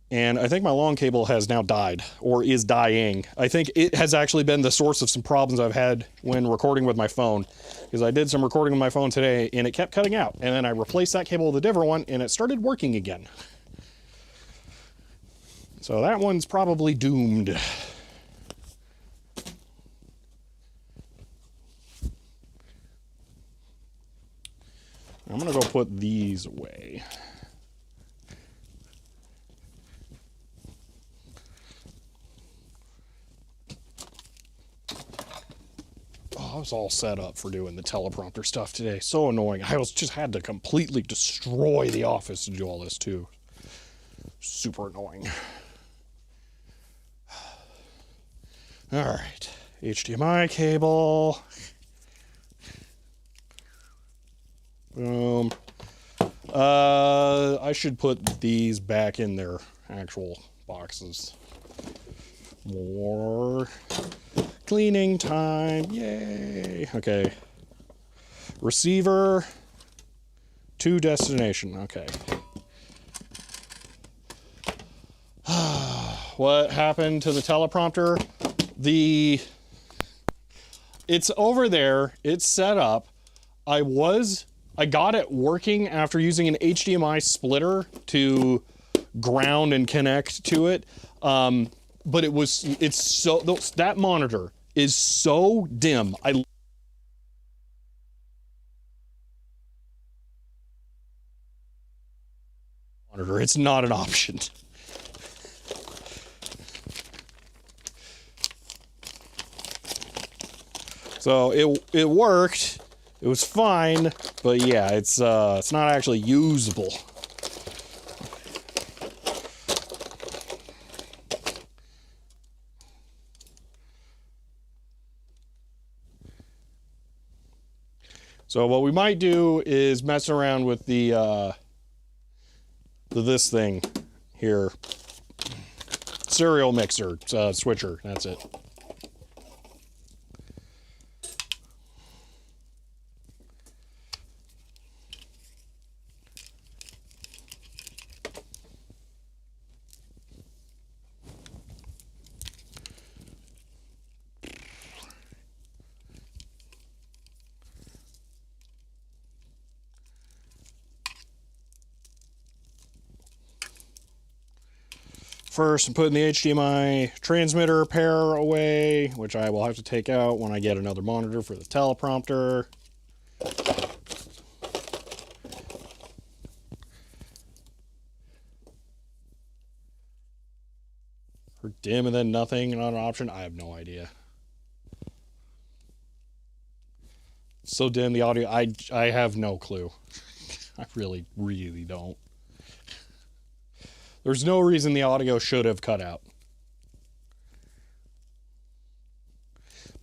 And I think my long cable has now died, or is dying. I think it has actually been the source of some problems I've had when recording with my phone. Because I did some recording with my phone today, and it kept cutting out. And then I replaced that cable with a different one, and it started working again. So that one's probably doomed. I'm gonna go put these away. I was all set up for doing the teleprompter stuff today. So annoying. I just had to completely destroy the office to do all this too. Super annoying. All right, HDMI cable. Boom. I should put these back in their actual boxes. More cleaning time. Yay. Okay. Receiver to destination. Okay. What happened to the teleprompter? It's over there. It's set up. I got it working after using an HDMI splitter to ground and connect to it. But that monitor is so dim. It's not an option. So it worked. It was fine, but yeah, it's not actually usable. So what we might do is mess around with this thing here. Serial mixer, switcher, that's it. First, I'm putting the HDMI transmitter pair away, which I will have to take out when I get another monitor for the teleprompter. For dim and then nothing, not an option, I have no idea. So dim the audio, I have no clue. I really, really don't. There's no reason the audio should have cut out.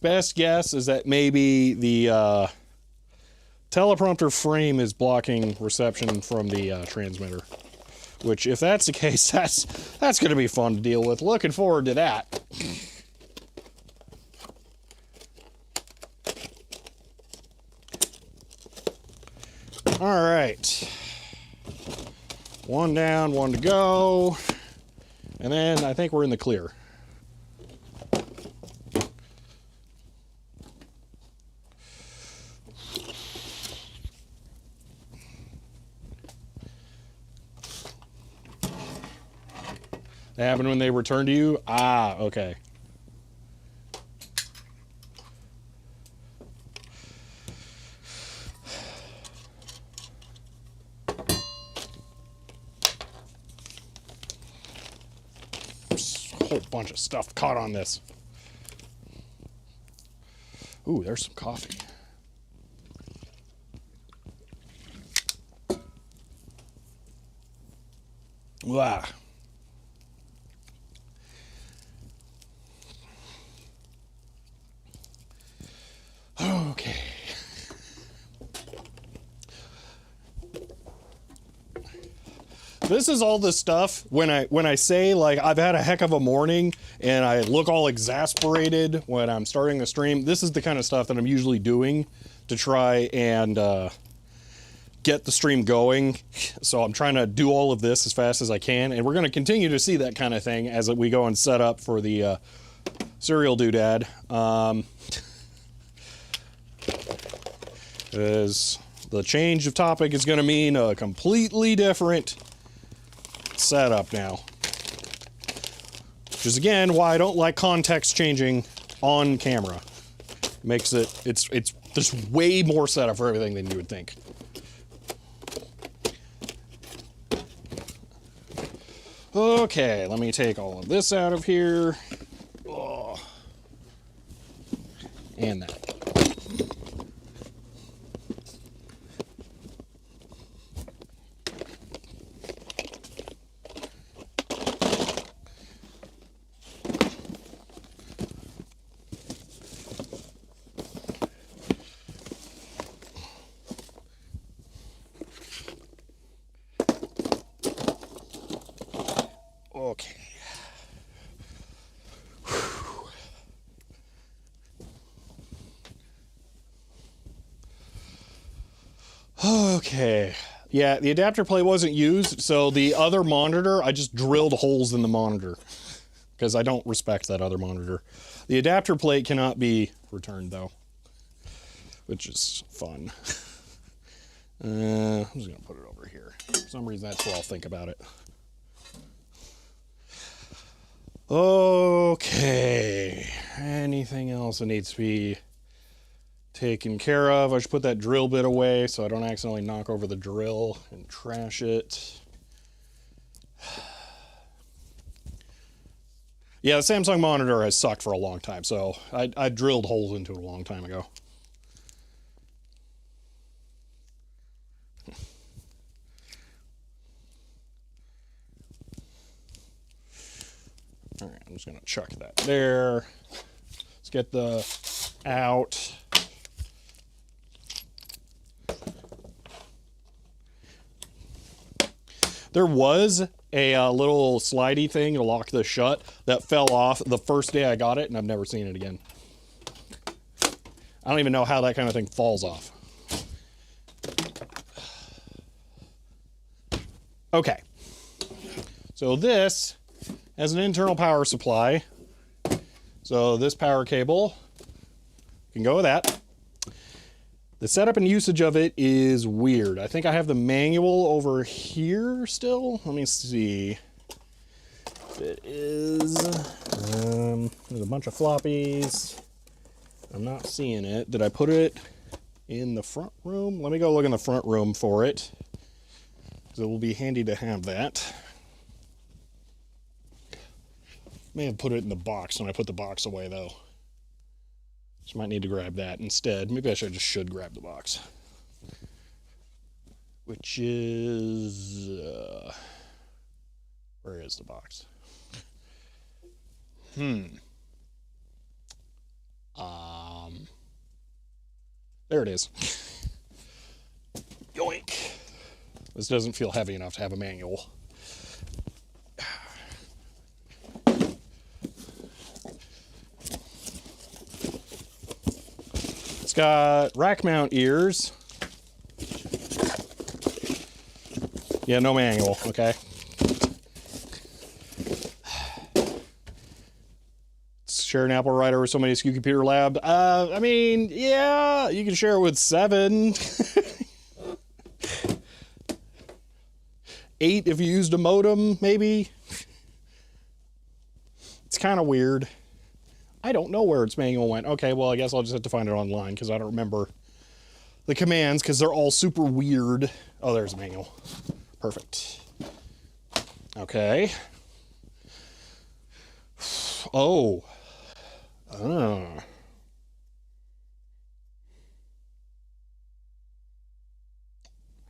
Best guess is that maybe the teleprompter frame is blocking reception from the transmitter. Which, if that's the case, that's going to be fun to deal with. Looking forward to that. All right. One down, one to go. And then I think we're in the clear. That happened when they returned to you? Ah, okay. There's a whole bunch of stuff caught on this. Ooh, there's some coffee. Wow. Okay. This is all the stuff when I say like I've had a heck of a morning and I look all exasperated when I'm starting the stream. This is the kind of stuff that I'm usually doing to try and get the stream going. So I'm trying to do all of this as fast as I can, and we're going to continue to see that kind of thing as we go and set up for the serial doodad. As the change of topic is going to mean a completely different setup now, which is again why I don't like context changing on camera. Makes it's there's way more setup for everything than you would think. Okay, let me take all of this out of here. Oh. And that. Okay. Okay. Yeah, the adapter plate wasn't used, so the other monitor, I just drilled holes in the monitor because I don't respect that other monitor. The adapter plate cannot be returned, though, which is fun. I'm just going to put it over here. For some reason, that's where I'll think about it. Okay. Anything else that needs to be taken care of? I should put that drill bit away so I don't accidentally knock over the drill and trash it. Yeah, the Samsung monitor has sucked for a long time, so I drilled holes into it a long time ago. All right, I'm just going to chuck that there. Let's get the out. There was a little slidey thing to lock this shut that fell off the first day I got it, and I've never seen it again. I don't even know how that kind of thing falls off. Okay. So this has an internal power supply. So this power cable can go with that. The setup and usage of it is weird. I think I have the manual over here still. Let me see. It is, there's a bunch of floppies. I'm not seeing it. Did I put it in the front room? Let me go look in the front room for it, because it will be handy to have that. May have put it in the box when I put the box away, though. So I might need to grab that instead. Maybe I should grab the box. Which is... where is the box? There it is. Yoink! This doesn't feel heavy enough to have a manual. It's got rack mount ears. Yeah, no manual, okay. Share an Apple writer with somebody's computer lab. I mean, yeah, you can share it with 7. 8 if you used a modem, maybe. It's kind of weird. I don't know where its manual went. Okay, well, I guess I'll just have to find it online because I don't remember the commands because they're all super weird. Oh, there's a manual. Perfect. Okay. Oh.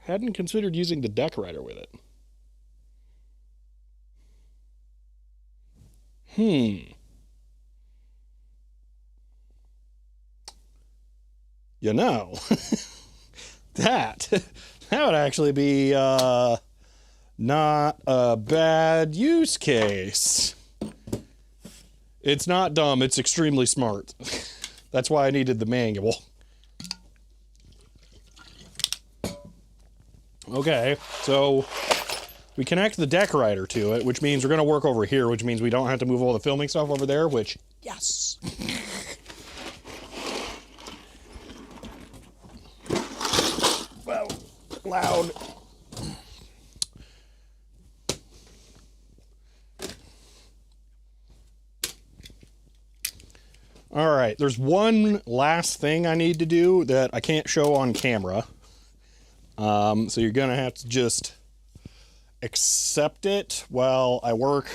Hadn't considered using the deck writer with it. You know, that would actually be not a bad use case. It's not dumb, it's extremely smart. That's why I needed the manual. Okay, so we connect the deck writer to it, which means we're going to work over here, which means we don't have to move all the filming stuff over there, which, yes. Well, loud. All right, there's one last thing I need to do that I can't show on camera. So you're going to have to just accept it while I work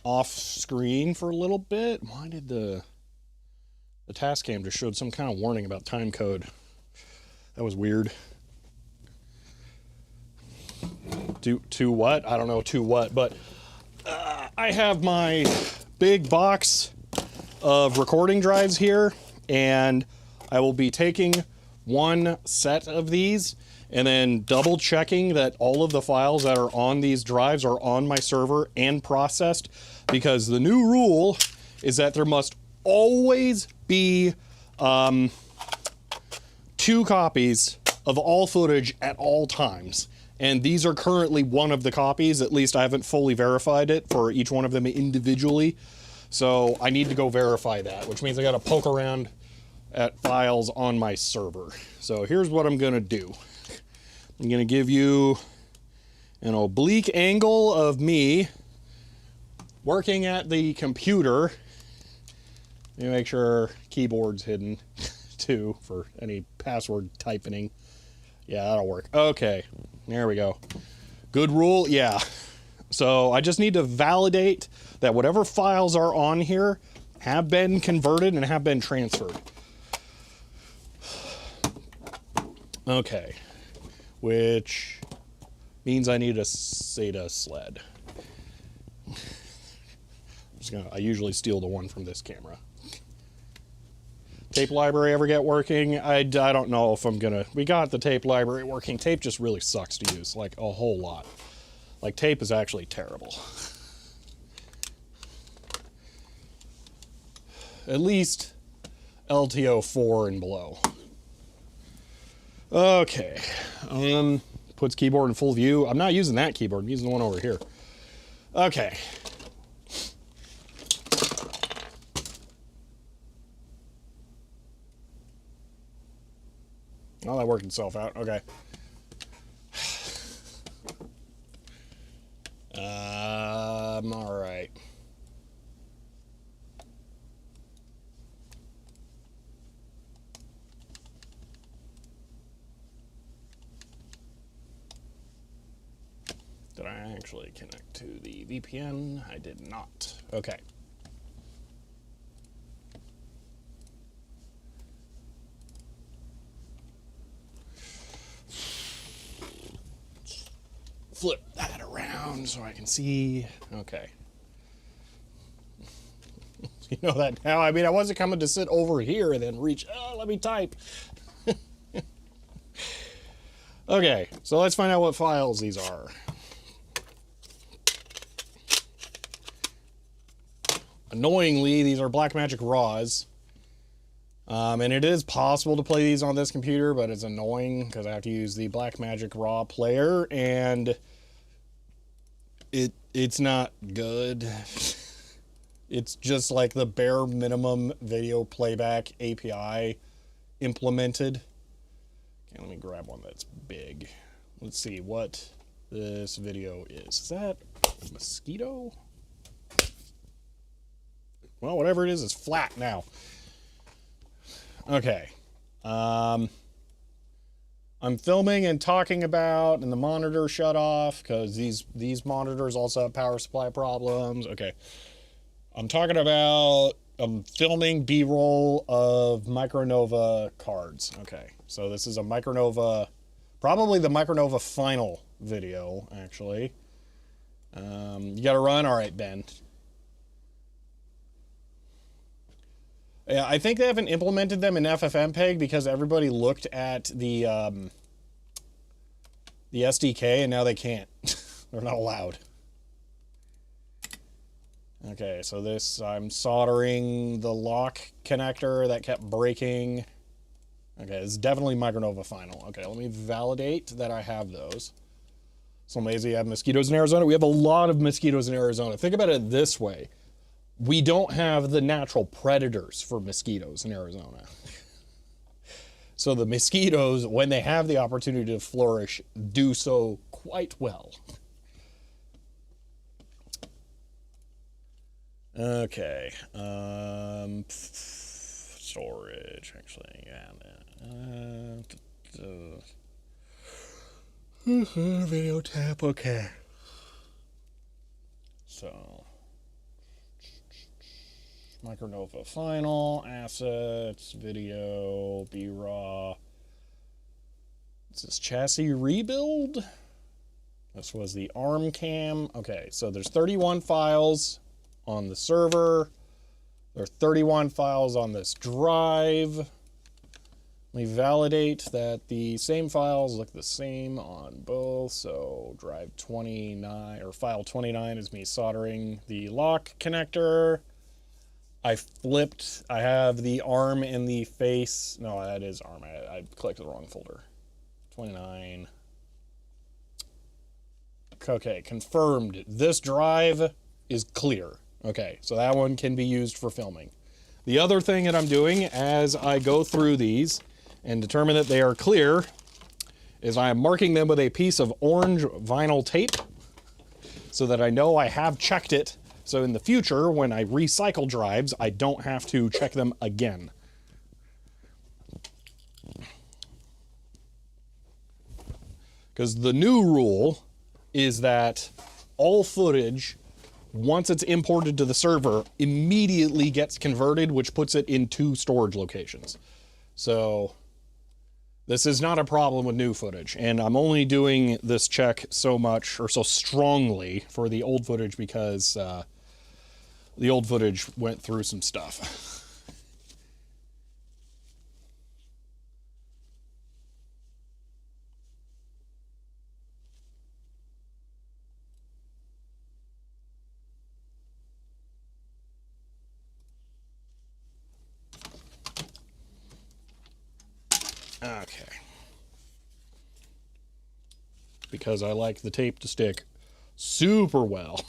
off screen for a little bit. Why did the task cam just showed some kind of warning about time code? That was weird. To what? I don't know to what, but I have my big box of recording drives here, and I will be taking one set of these and then double checking that all of the files that are on these drives are on my server and processed, because the new rule is that there must always be 2 copies of all footage at all times. And these are currently one of the copies. At least I haven't fully verified it for each one of them individually. So I need to go verify that, which means I got to poke around at files on my server. So here's what I'm going to do. I'm going to give you an oblique angle of me working at the computer. Let me make sure keyboard's hidden too for any password typing. Yeah, that'll work. Okay, there we go. Good rule, yeah. So I just need to validate that whatever files are on here have been converted and have been transferred. Okay, which means I need a SATA sled. I usually steal the one from this camera. Tape library ever get working? I don't know if I'm gonna. We got the tape library working. Tape just really sucks to use, like a whole lot. Like tape is actually terrible. At least LTO 4 and below. Okay, puts keyboard in full view. I'm not using that keyboard, I'm using the one over here. Okay. Oh, that worked itself out, okay. All right. Did I actually connect to the VPN? I did not. Okay. Flip that around so I can see. Okay. You know that now? I mean, I wasn't coming to sit over here and then reach, let me type. Okay, so let's find out what files these are. Annoyingly, these are Blackmagic RAWs. And it is possible to play these on this computer, but it's annoying because I have to use the Blackmagic RAW player, and it's not good. It's just like the bare minimum video playback API implemented. Okay, let me grab one that's big. Let's see what this video is. Is that a mosquito? Well, whatever it is flat now. Okay. I'm filming and talking about, and the monitor shut off because these monitors also have power supply problems. Okay. I'm filming B-roll of Micronova cards. Okay. So this is a Micronova, probably the Micronova final video, actually. You got to run? All right, Ben. Yeah, I think they haven't implemented them in FFmpeg because everybody looked at the SDK and now they can't. They're not allowed. Okay, so this, I'm soldering the lock connector that kept breaking. Okay, it's definitely Micronova final. Okay, let me validate that I have those. So lazy, I have mosquitoes in Arizona. We have a lot of mosquitoes in Arizona. Think about it this way. We don't have the natural predators for mosquitoes in Arizona. So the mosquitoes, when they have the opportunity to flourish, do so quite well. Okay. Storage, actually, yeah. Video tap, okay. So, Micronova final, assets, video, B-raw. This is chassis rebuild. This was the ARM cam. Okay, so there's 31 files on the server. There are 31 files on this drive. Let me validate that the same files look the same on both. So drive 29 or file 29 is me soldering the lock connector. I have the ARM in the face. No, that is ARM. I clicked the wrong folder. 29. Okay, confirmed. This drive is clear. Okay, so that one can be used for filming. The other thing that I'm doing as I go through these and determine that they are clear is I am marking them with a piece of orange vinyl tape so that I know I have checked it. So in the future, when I recycle drives, I don't have to check them again. Because the new rule is that all footage, once it's imported to the server, immediately gets converted, which puts it in 2 storage locations. So this is not a problem with new footage, and I'm only doing this check so much or so strongly for the old footage because the old footage went through some stuff. Okay. Because I like the tape to stick super well.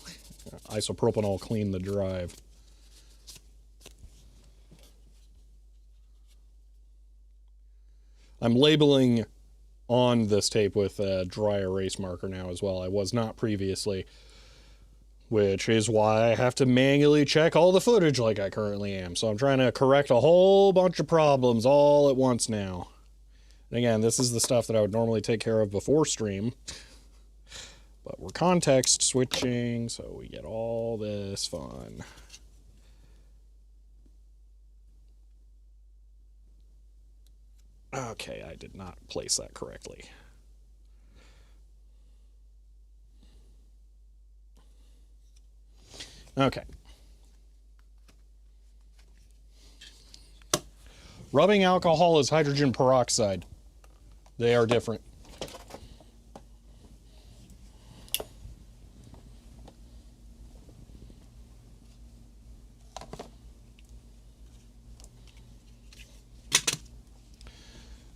Isopropanol clean the drive. I'm labeling on this tape with a dry erase marker now as well. I was not previously, which is why I have to manually check all the footage like I currently am. So I'm trying to correct a whole bunch of problems all at once now. And again, this is the stuff that I would normally take care of before stream. But we're context switching, so we get all this fun. Okay, I did not place that correctly. Okay. Rubbing alcohol is hydrogen peroxide. They are different.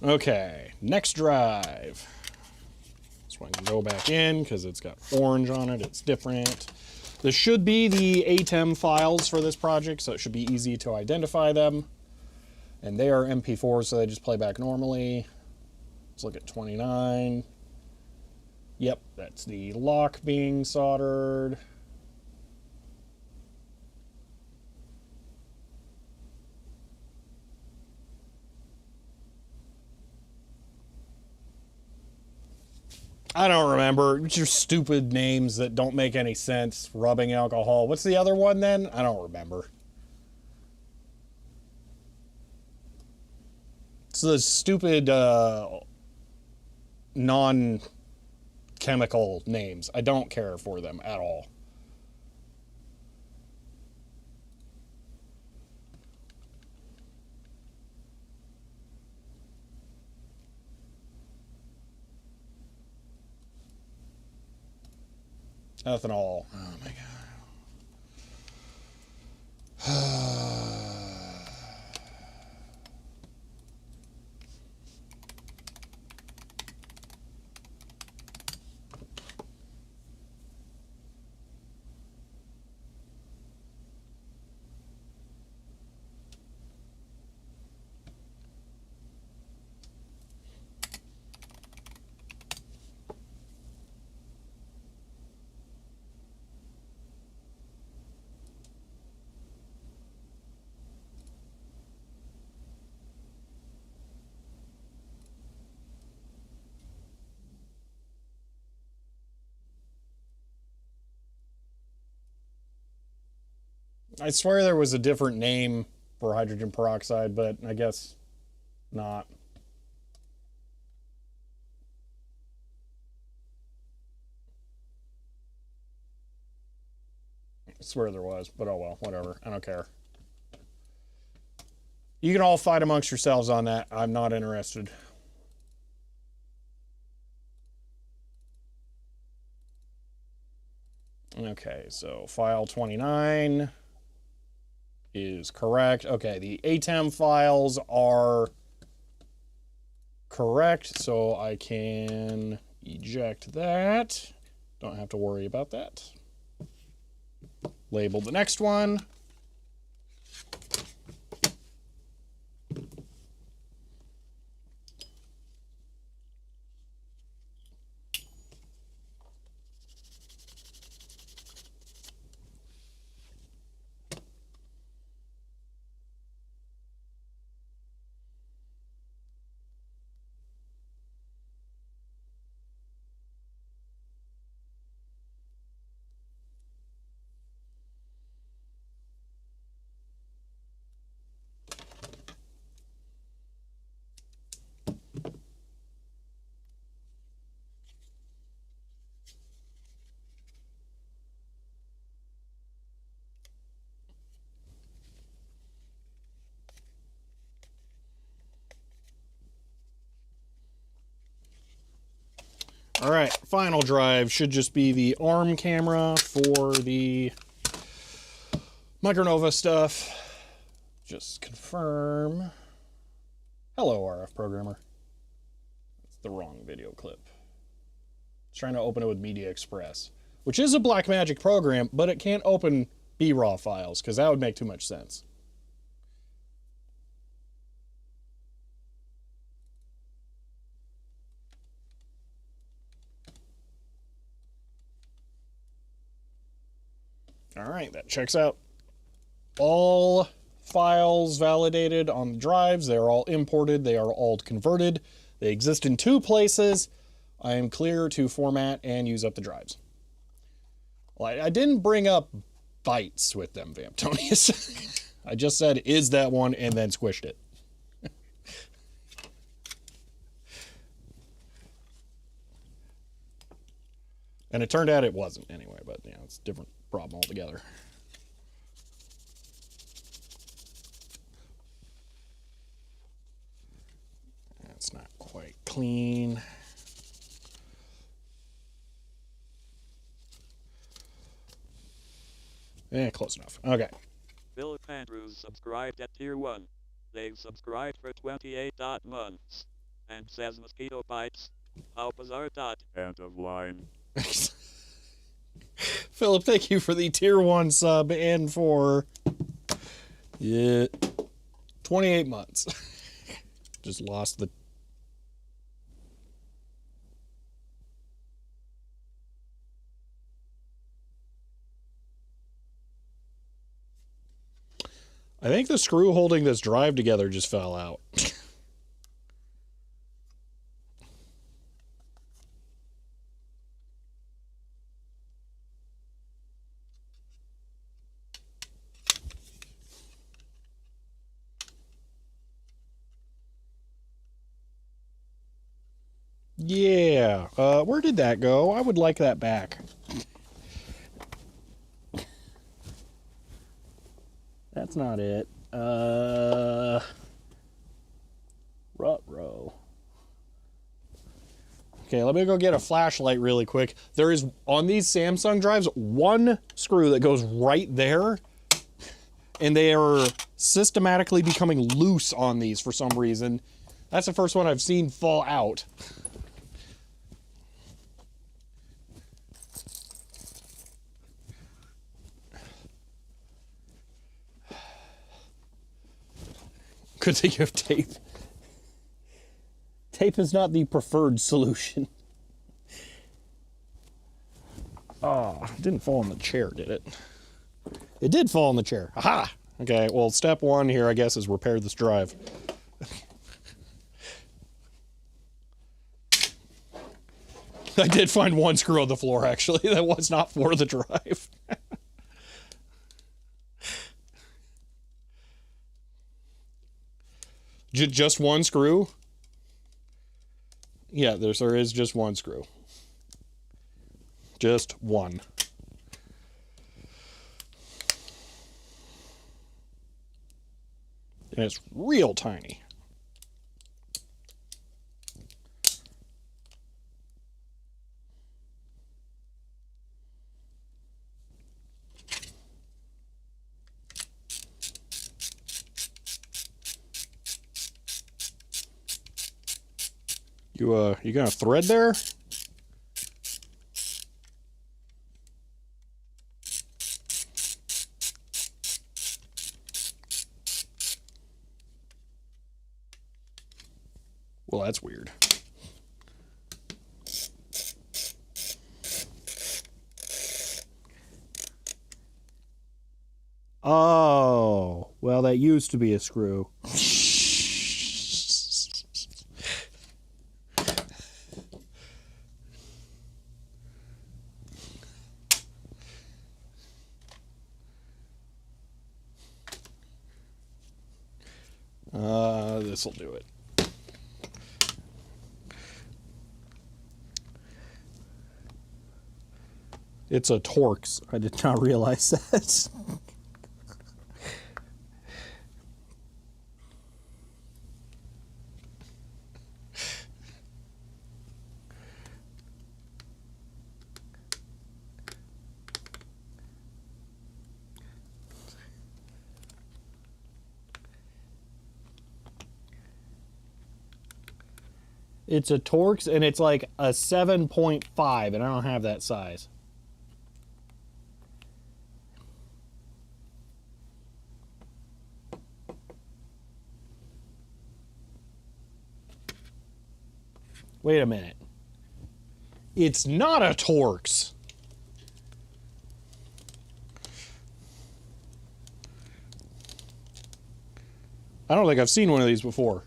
Okay, next drive. This one can go back in because it's got orange on it. It's different. This should be the ATEM files for this project, so it should be easy to identify them. And they are MP4s, so they just play back normally. Let's look at 29. Yep, that's the lock being soldered. I don't remember. It's your stupid names that don't make any sense. Rubbing alcohol. What's the other one then? I don't remember. It's the stupid non-chemical names. I don't care for them at all. Ethanol. Oh my god. I swear there was a different name for hydrogen peroxide, but I guess not. I swear there was, but oh well, whatever. I don't care. You can all fight amongst yourselves on that. I'm not interested. Okay, so file 29 is correct. Okay, the ATEM files are correct, so I can eject that. Don't have to worry about that. Label the next one. All right, final drive should just be the ARM camera for the Micronova stuff. Just confirm. Hello, RF programmer. It's the wrong video clip. It's trying to open it with Media Express, which is a Blackmagic program, but it can't open BRAW files because that would make too much sense. All right, that checks out. All files validated on the drives. They are all imported. They are all converted. They exist in 2 places. I am clear to format and use up the drives. Well, I didn't bring up bytes with them, Vamptonius. I just said, is that one, and then squished it. And it turned out it wasn't anyway, but you know, it's a different problem altogether. That's not quite clean. Close enough. Okay. Philip Andrews subscribed at tier 1. They've subscribed for 28 months. And says mosquito bites. How bizarre. End of line. Philip, thank you for the tier 1 sub and for 28 months. Just lost the... I think the screw holding this drive together just fell out. Yeah. Where did that go? I would like that back. That's not it. Ruh-roh. Okay, let me go get a flashlight really quick. There is, on these Samsung drives, one screw that goes right there, and they are systematically becoming loose on these for some reason. That's the first one I've seen fall out. Good thing you have tape. Tape is not the preferred solution. Oh, it didn't fall in the chair, did it? It did fall in the chair. Aha! Okay, well, step one here, I guess, is repair this drive. I did find one screw on the floor, actually. That was not for the drive. Just one screw? Yeah, there is just one screw. Just one. And it's real tiny. You got a thread there? Well, that's weird. Oh, well, that used to be a screw. This'll do it. It's a Torx. I did not realize that. It's a Torx, and it's like a 7.5, and I don't have that size. Wait a minute. It's not a Torx. I don't think I've seen one of these before.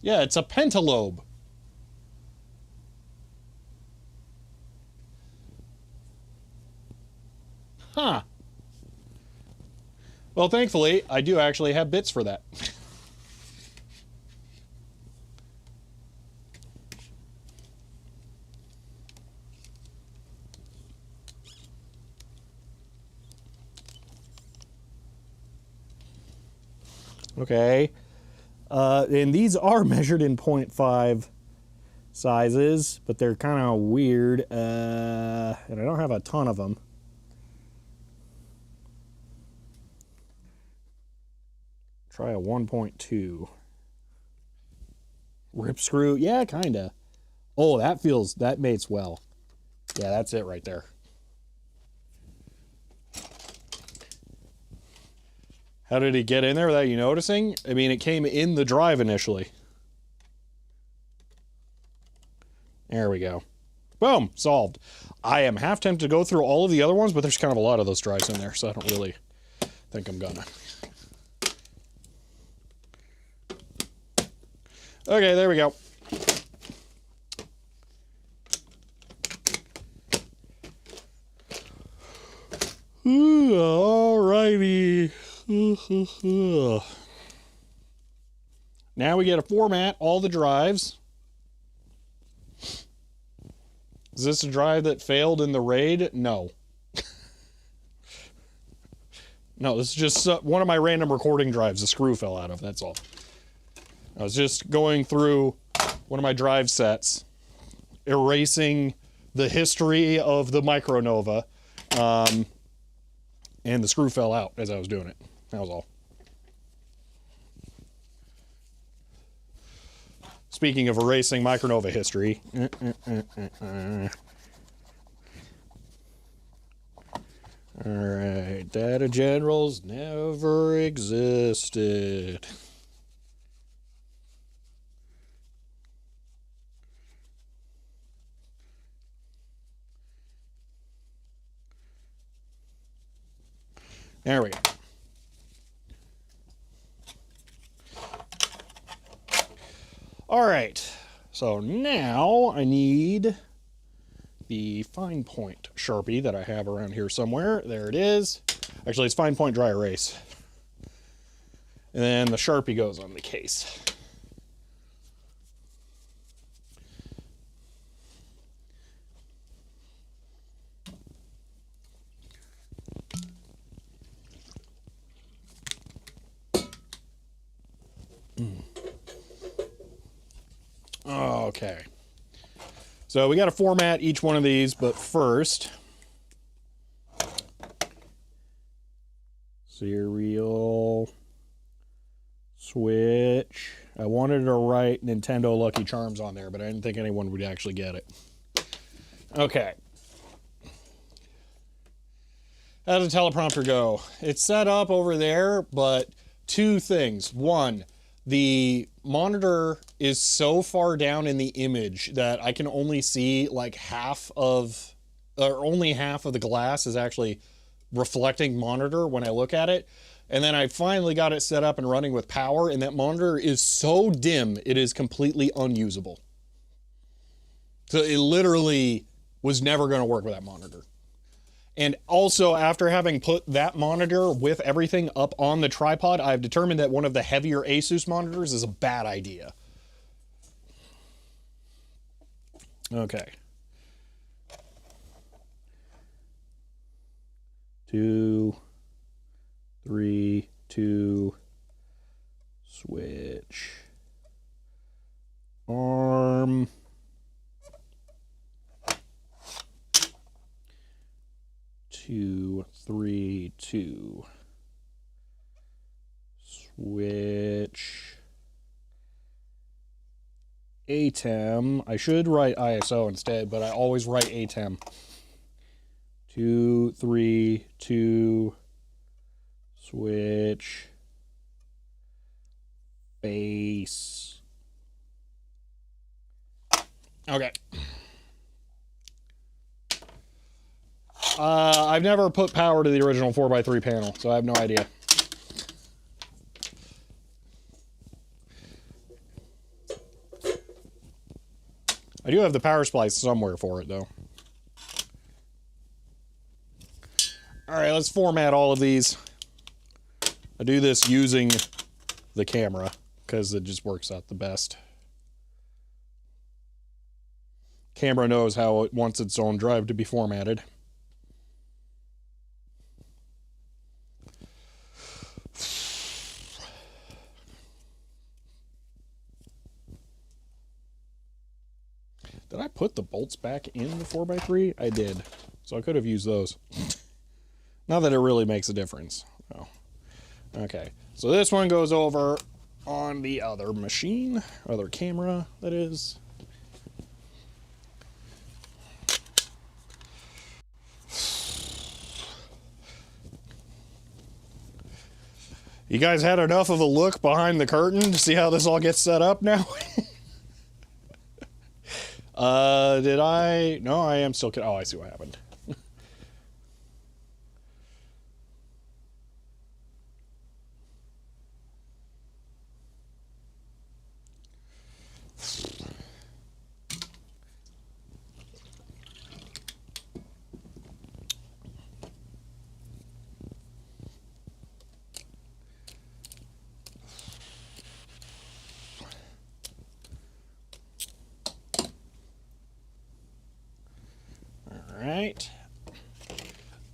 Yeah, it's a pentalobe. Huh. Well, thankfully, I do actually have bits for that. Okay. And these are measured in 0.5 sizes, but they're kind of weird. And I don't have a ton of them. Try a 1.2. Rip screw? Yeah, kinda. Oh, that mates well. Yeah, that's it right there. How did he get in there without you noticing? I mean, it came in the drive initially. There we go. Boom, solved. I am half tempted to go through all of the other ones, but there's kind of a lot of those drives in there, so I don't really think I'm gonna. Okay, there we go. Alrighty. Now we get to format all the drives. Is this a drive that failed in the raid? No. No, this is just one of my random recording drives a screw fell out of, that's all. I was just going through one of my drive sets, erasing the history of the Micronova, and the screw fell out as I was doing it. That was all. Speaking of erasing Micronova history. Alright, data generals never existed. There we go. Alright, so now I need the fine point Sharpie that I have around here somewhere. There it is. Actually, it's fine point dry erase. And then the Sharpie goes on the case. Okay. So we got to format each one of these, but first, serial switch. I wanted to write Nintendo Lucky Charms on there, but I didn't think anyone would actually get it. Okay. How does the teleprompter go? It's set up over there, but two things. One, the monitor is so far down in the image that I can only see like only half of the glass is actually reflecting monitor when I look at it. And then I finally got it set up and running with power, and that monitor is so dim, it is completely unusable. So it literally was never going to work with that monitor. And also, after having put that monitor with everything up on the tripod, I've determined that one of the heavier Asus monitors is a bad idea. Okay. 2, 3, 2, switch, arm, 2, 3, 2, switch, ATEM. I should write ISO instead, but I always write ATEM. 2, 3, 2, switch, base. Okay. I've never put power to the original 4x3 panel, so I have no idea. I do have the power splice somewhere for it, though. Alright, let's format all of these. I do this using the camera, because it just works out the best. Camera knows how it wants its own drive to be formatted. Did I put the bolts back in the 4x3? I did. So I could have used those. Not that it really makes a difference. Oh. Okay. So this one goes over on the other machine. Other camera, that is. You guys had enough of a look behind the curtain to see how this all gets set up now? Did I? No, I am still. Oh, I see what happened.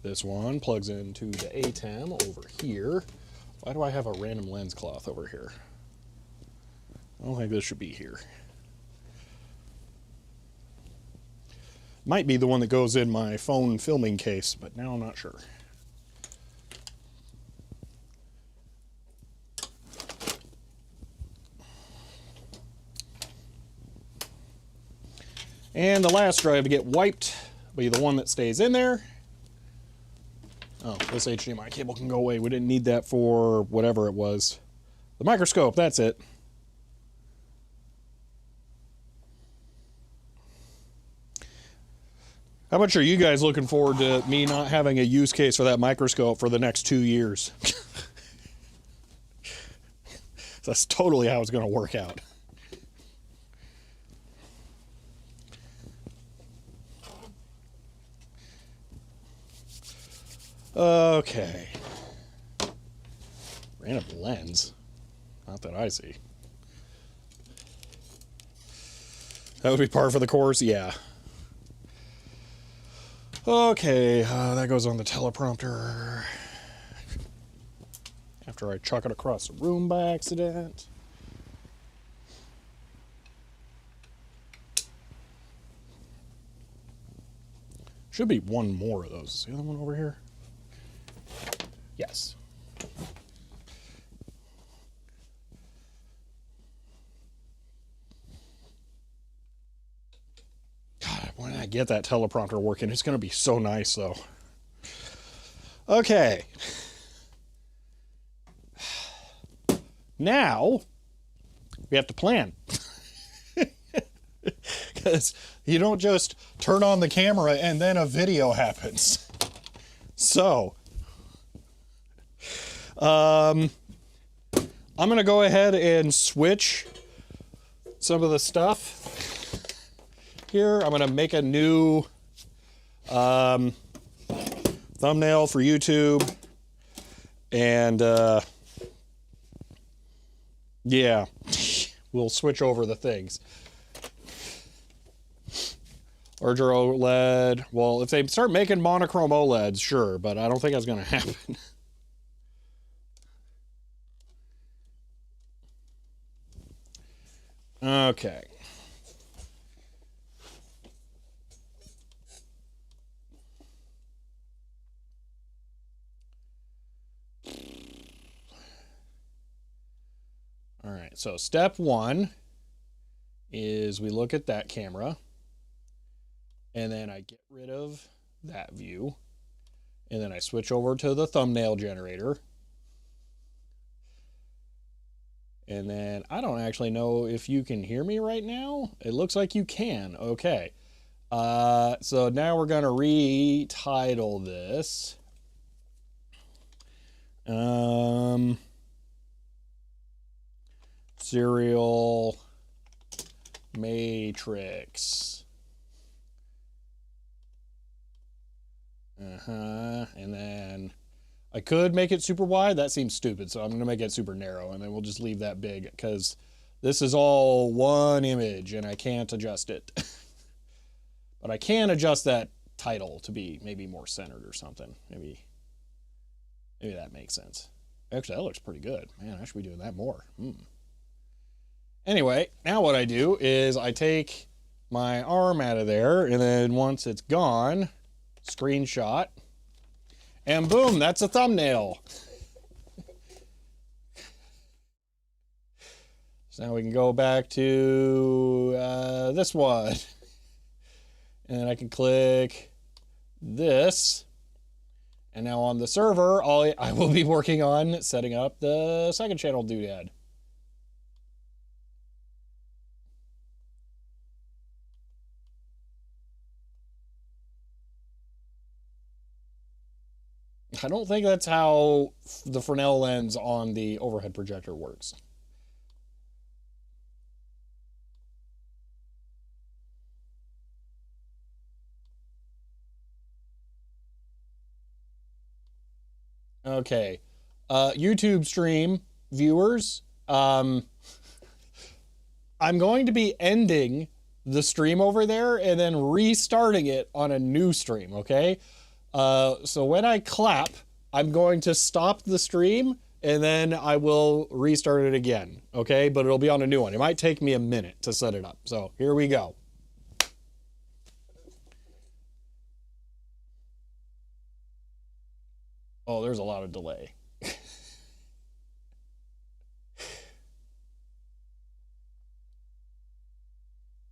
This one plugs into the ATEM over here. Why do I have a random lens cloth over here? I don't think this should be here. Might be the one that goes in my phone filming case, but now I'm not sure. And the last drive to get wiped will be the one that stays in there. Oh, this HDMI cable can go away. We didn't need that for whatever it was. The microscope, that's it. How much are you guys looking forward to me not having a use case for that microscope for the next 2 years? That's totally how it's going to work out. Okay. Random lens. Not that I see. That would be par for the course? Yeah. Okay, that goes on the teleprompter. After I chuck it across the room by accident. Should be one more of those. Is the other one over here? Yes. God, when I get that teleprompter working, it's going to be so nice, though. Okay. Now, we have to plan. Because you don't just turn on the camera and then a video happens. So, I'm going to go ahead and switch some of the stuff here. I'm going to make a new thumbnail for YouTube. And, yeah, we'll switch over the things. Larger OLED. Well, if they start making monochrome OLEDs, sure, but I don't think that's going to happen. Okay. All right, so step one is we look at that camera, and then I get rid of that view, and then I switch over to the thumbnail generator. And then I don't actually know if you can hear me right now. It looks like you can. Okay. So now we're going to retitle this. Serial Matrix. And then I could make it super wide. That seems stupid, so I'm going to make it super narrow, and then we'll just leave that big, because this is all one image, and I can't adjust it. But I can adjust that title to be maybe more centered or something. Maybe that makes sense. Actually, that looks pretty good. Man, I should be doing that more. Anyway, now what I do is I take my arm out of there, and then once it's gone, screenshot, and boom, that's a thumbnail. So now we can go back to this one. And then I can click this. And now on the server, I will be working on setting up the second channel doodad. I don't think that's how the Fresnel lens on the overhead projector works. Okay. YouTube stream viewers, I'm going to be ending the stream over there and then restarting it on a new stream, okay? So when I clap, I'm going to stop the stream and then I will restart it again. Okay, but it'll be on a new one. It might take me a minute to set it up. So here we go. Oh, there's a lot of delay.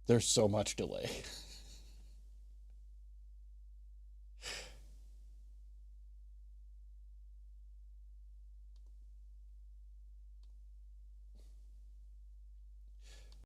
There's so much delay.